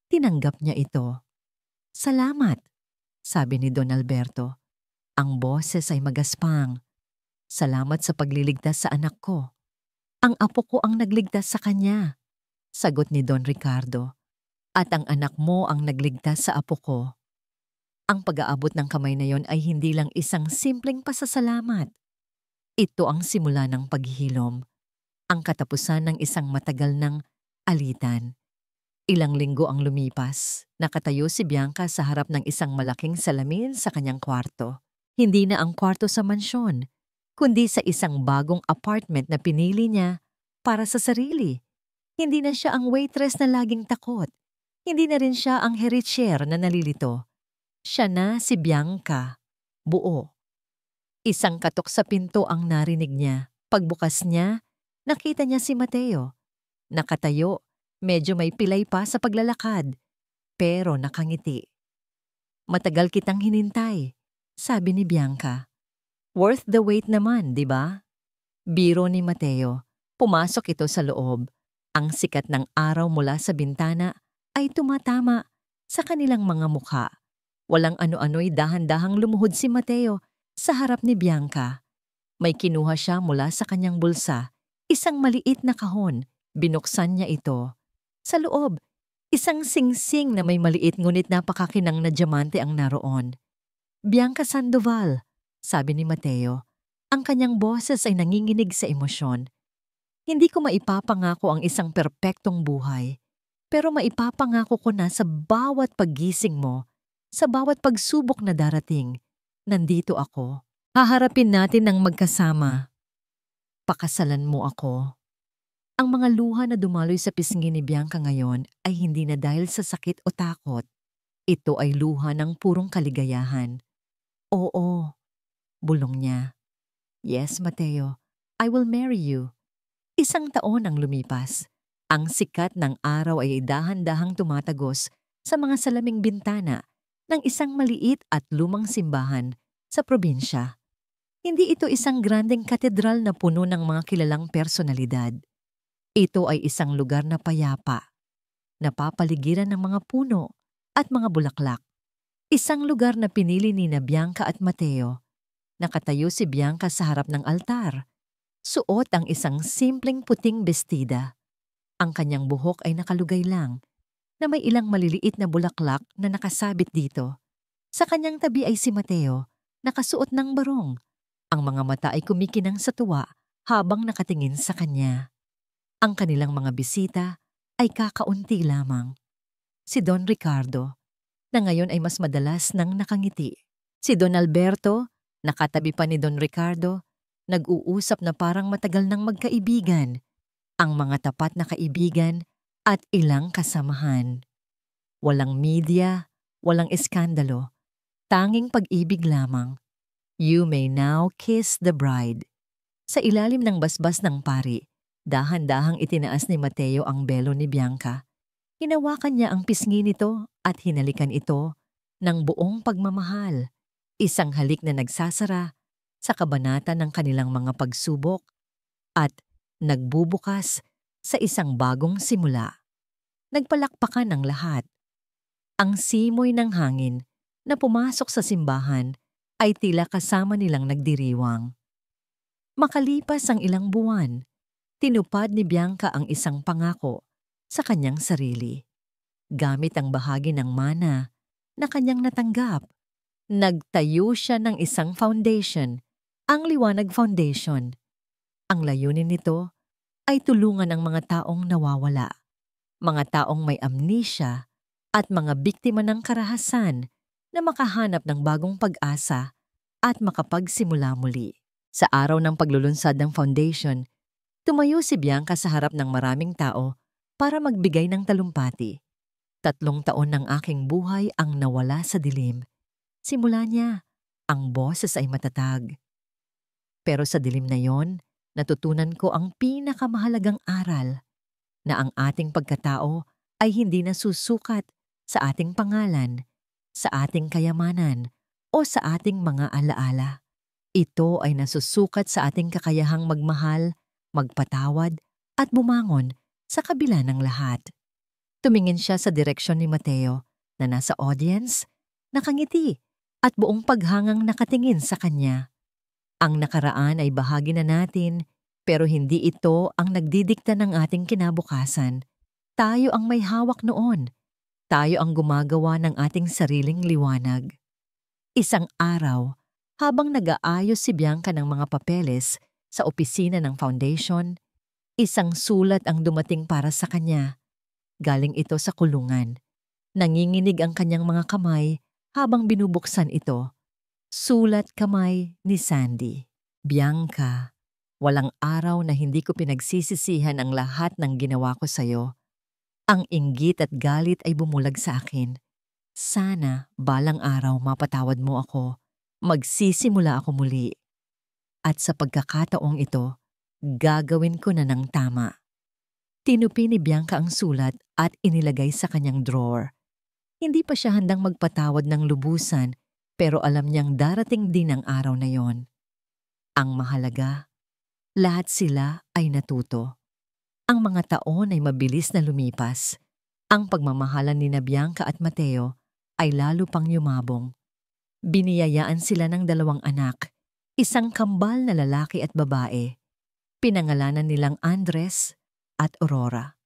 tinanggap niya ito. Salamat, sabi ni Don Alberto. Ang boses ay magaspang. Salamat sa pagliligtas sa anak ko. Ang apo ko ang nagligtas sa kanya, sagot ni Don Ricardo. At ang anak mo ang nagligtas sa apo ko. Ang pag-aabot ng kamay na yon ay hindi lang isang simpleng pasasalamat. Ito ang simula ng paghihilom, ang katapusan ng isang matagal ng alitan. Ilang linggo ang lumipas, nakatayo si Bianca sa harap ng isang malaking salamin sa kanyang kwarto. Hindi na ang kwarto sa mansyon, kundi sa isang bagong apartment na pinili niya para sa sarili. Hindi na siya ang waitress na laging takot. Hindi na rin siya ang heritier na nalilito. Siya na si Bianca, buo. Isang katok sa pinto ang narinig niya. Pagbukas niya, nakita niya si Mateo. Nakatayo, medyo may pilay pa sa paglalakad, pero nakangiti. Matagal kitang hinintay, sabi ni Bianca. Worth the wait naman, di ba? Biro ni Mateo. Pumasok ito sa loob. Ang sikat ng araw mula sa bintana ay tumatama sa kanilang mga mukha. Walang ano-ano'y dahan-dahang lumuhod si Mateo sa harap ni Bianca. May kinuha siya mula sa kanyang bulsa, isang maliit na kahon. Binuksan niya ito. Sa loob, isang singsing na may maliit ngunit napakakinang na diamante ang naroon. Bianca Sandoval, sabi ni Mateo. Ang kanyang boses ay nanginginig sa emosyon. Hindi ko maipapangako ang isang perpektong buhay, pero maipapangako ko na sa bawat paggising mo, sa bawat pagsubok na darating, nandito ako. Haharapin natin ng magkasama. Pakasalan mo ako. Ang mga luha na dumaloy sa pisngi ni Bianca ngayon ay hindi na dahil sa sakit o takot. Ito ay luha ng purong kaligayahan. Oo, bulong niya. Yes, Mateo, I will marry you. 1 taon ang lumipas. Ang sikat ng araw ay dahan-dahang tumatagos sa mga salaming bintana ng isang maliit at lumang simbahan sa probinsya. Hindi ito isang grandeng katedral na puno ng mga kilalang personalidad. Ito ay isang lugar na payapa, napapaligiran ng mga puno at mga bulaklak. Isang lugar na pinili ni Bianca at Mateo. Nakatayo si Bianca sa harap ng altar. Suot ang isang simpleng puting bestida. Ang kanyang buhok ay nakalugay lang, na may ilang maliliit na bulaklak na nakasabit dito. Sa kanyang tabi ay si Mateo, nakasuot ng barong. Ang mga mata ay kumikinang sa tuwa habang nakatingin sa kanya. Ang kanilang mga bisita ay kakaunti lamang. Si Don Ricardo, na ngayon ay mas madalas nang nakangiti. Si Don Alberto, nakatabi pa ni Don Ricardo, nag-uusap na parang matagal nang magkaibigan. Ang mga tapat na kaibigan at ilang kasamahan. Walang media, walang eskandalo, tanging pag-ibig lamang. You may now kiss the bride. Sa ilalim ng basbas ng pari, dahan-dahang itinaas ni Mateo ang belo ni Bianca. Hinawakan niya ang pisngi nito at hinalikan ito ng buong pagmamahal. Isang halik na nagsasara sa kabanata ng kanilang mga pagsubok at nagbubukas sa isang bagong simula. Nagpalakpakan ang lahat. Ang simoy ng hangin na pumasok sa simbahan ay tila kasama nilang nagdiriwang. Makalipas ang ilang buwan, tinupad ni Bianca ang isang pangako sa kanyang sarili. Gamit ang bahagi ng mana na kanyang natanggap, nagtayo siya ng isang foundation, ang Liwanag Foundation. Ang layunin nito ay tulungan ang mga taong nawawala, mga taong may amnesia at mga biktima ng karahasan na makahanap ng bagong pag-asa at makapagsimula muli. Sa araw ng paglulunsad ng foundation, tumayo si Bianca sa harap ng maraming tao para magbigay ng talumpati. 3 taon ng aking buhay ang nawala sa dilim. Simula niya, ang boses ay matatag. Pero sa dilim na yon, natutunan ko ang pinakamahalagang aral na ang ating pagkatao ay hindi nasusukat sa ating pangalan, sa ating kayamanan, o sa ating mga alaala. Ito ay nasusukat sa ating kakayahang magmahal, magpatawad, at bumangon sa kabila ng lahat. Tumingin siya sa direksyon ni Mateo na nasa audience, nakangiti at buong paghangang nakatingin sa kanya. Ang nakaraan ay bahagi na natin, pero hindi ito ang nagdidikta ng ating kinabukasan. Tayo ang may hawak noon. Tayo ang gumagawa ng ating sariling liwanag. Isang araw, habang nag-aayos si Bianca ng mga papeles sa opisina ng foundation, isang sulat ang dumating para sa kanya. Galing ito sa kulungan. Nanginginig ang kanyang mga kamay habang binubuksan ito. Sulat kamay ni Sandy. Bianca, walang araw na hindi ko pinagsisisihan ang lahat ng ginawa ko sa'yo. Ang inggit at galit ay bumulag sa akin. Sana balang araw mapatawad mo ako. Magsisimula ako muli. At sa pagkakataong ito, gagawin ko na ng tama. Tinupi ni Bianca ang sulat at inilagay sa kanyang drawer. Hindi pa siya handang magpatawad ng lubusan, pero alam niyang darating din ang araw na yon. Ang mahalaga, lahat sila ay natuto. Ang mga taon ay mabilis na lumipas. Ang pagmamahalan ni Bianca at Mateo ay lalo pang yumabong. Biniyayaan sila ng 2 anak, isang kambal na lalaki at babae. Pinangalanan nilang Andres at Aurora.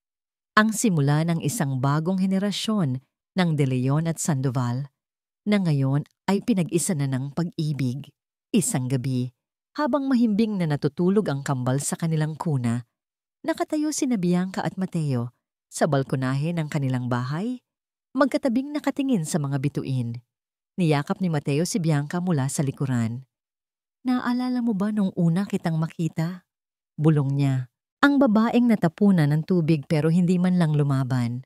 Ang simula ng isang bagong henerasyon ng De Leon at Sandoval na ngayon ay pinag-isa na ng pag-ibig. Isang gabi, habang mahimbing na natutulog ang kambal sa kanilang kuna, nakatayo sina Bianca at Mateo sa balkonahe ng kanilang bahay, magkatabing nakatingin sa mga bituin. Niyakap ni Mateo si Bianca mula sa likuran. Naalala mo ba nung una kitang makita? Bulong niya. Ang babaeng natapunan ng tubig pero hindi man lang lumaban.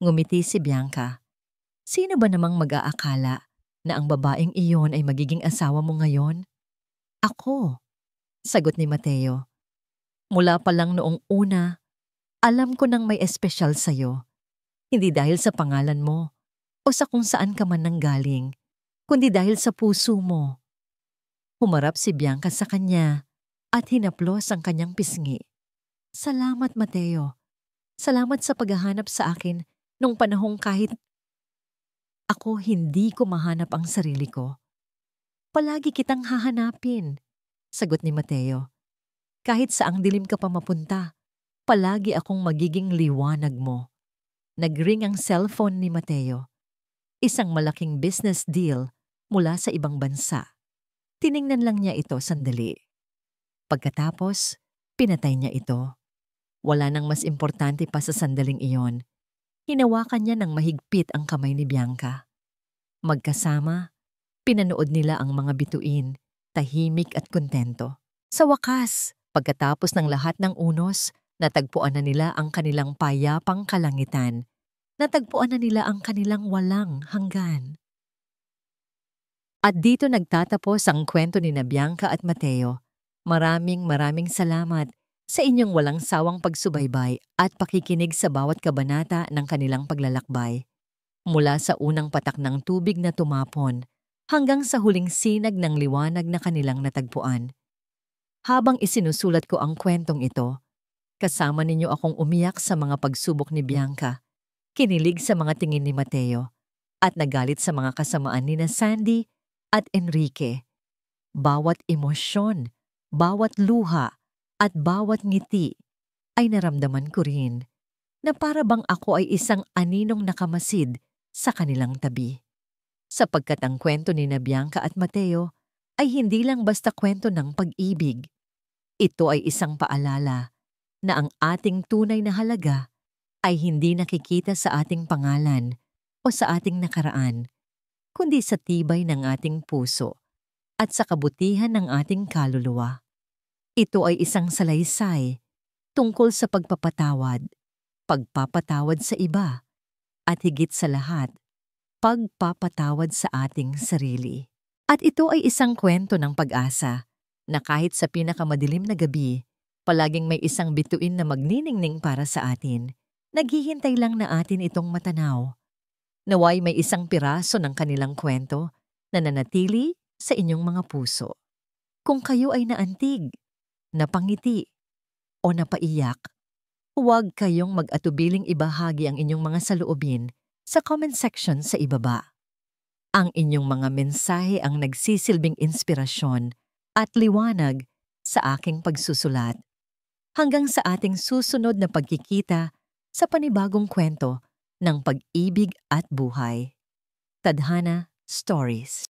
Ngumiti si Bianca. Sino ba namang mag-aakala na ang babaeng iyon ay magiging asawa mo ngayon? Ako, sagot ni Mateo. Mula pa lang noong una, alam ko nang may espesyal sa'yo. Hindi dahil sa pangalan mo o sa kung saan ka man nanggaling, kundi dahil sa puso mo. Humarap si Bianca sa kanya at hinaplos ang kanyang pisngi. Salamat, Mateo. Salamat sa paghahanap sa akin nung panahong kahit ako hindi ko mahanap ang sarili ko. Palagi kitang hahanapin, sagot ni Mateo. Kahit saang dilim ka pa mapunta, palagi akong magiging liwanag mo. Nagring ang cellphone ni Mateo. Isang malaking business deal mula sa ibang bansa. Tiningnan lang niya ito sandali. Pagkatapos, pinatay niya ito. Wala nang mas importante pa sa sandaling iyon. Hinawakan niya ng mahigpit ang kamay ni Bianca. Magkasama, pinanood nila ang mga bituin, tahimik at kontento. Sa wakas, pagkatapos ng lahat ng unos, natagpuan na nila ang kanilang payapang kalangitan. Natagpuan na nila ang kanilang walang hanggan. At dito nagtatapos ang kwento ni na Bianca at Mateo. Maraming salamat sa inyong walang sawang pagsubaybay at pakikinig sa bawat kabanata ng kanilang paglalakbay. Mula sa unang patak ng tubig na tumapon hanggang sa huling sinag ng liwanag na kanilang natagpuan. Habang isinusulat ko ang kwentong ito, kasama ninyo akong umiyak sa mga pagsubok ni Bianca, kinilig sa mga tingin ni Mateo, at nagalit sa mga kasamaan ni na Sandy at Enrique. Bawat emosyon, bawat luha, at bawat ngiti ay naramdaman ko rin na para bang ako ay isang aninong nakamasid sa kanilang tabi. Sapagkat ang kwento ni na Bianca at Mateo ay hindi lang basta kwento ng pag-ibig. Ito ay isang paalala na ang ating tunay na halaga ay hindi nakikita sa ating pangalan o sa ating nakaraan, kundi sa tibay ng ating puso at sa kabutihan ng ating kaluluwa. Ito ay isang salaysay tungkol sa pagpapatawad, pagpapatawad sa iba, at higit sa lahat, pagpapatawad sa ating sarili. At ito ay isang kwento ng pag-asa na kahit sa pinakamadilim na gabi, palaging may isang bituin na magniningning para sa atin. Naghihintay lang na atin itong matanaw. Naway may isang piraso ng kanilang kwento na nanatili sa inyong mga puso. Kung kayo ay naantig, napangiti, o napaiyak, huwag kayong mag-atubiling ibahagi ang inyong mga saloobin sa comment section sa ibaba. Ang inyong mga mensahe ang nagsisilbing inspirasyon at liwanag sa aking pagsusulat. Hanggang sa ating susunod na pagkikita sa panibagong kwento ng pag-ibig at buhay. Tadhana Stories.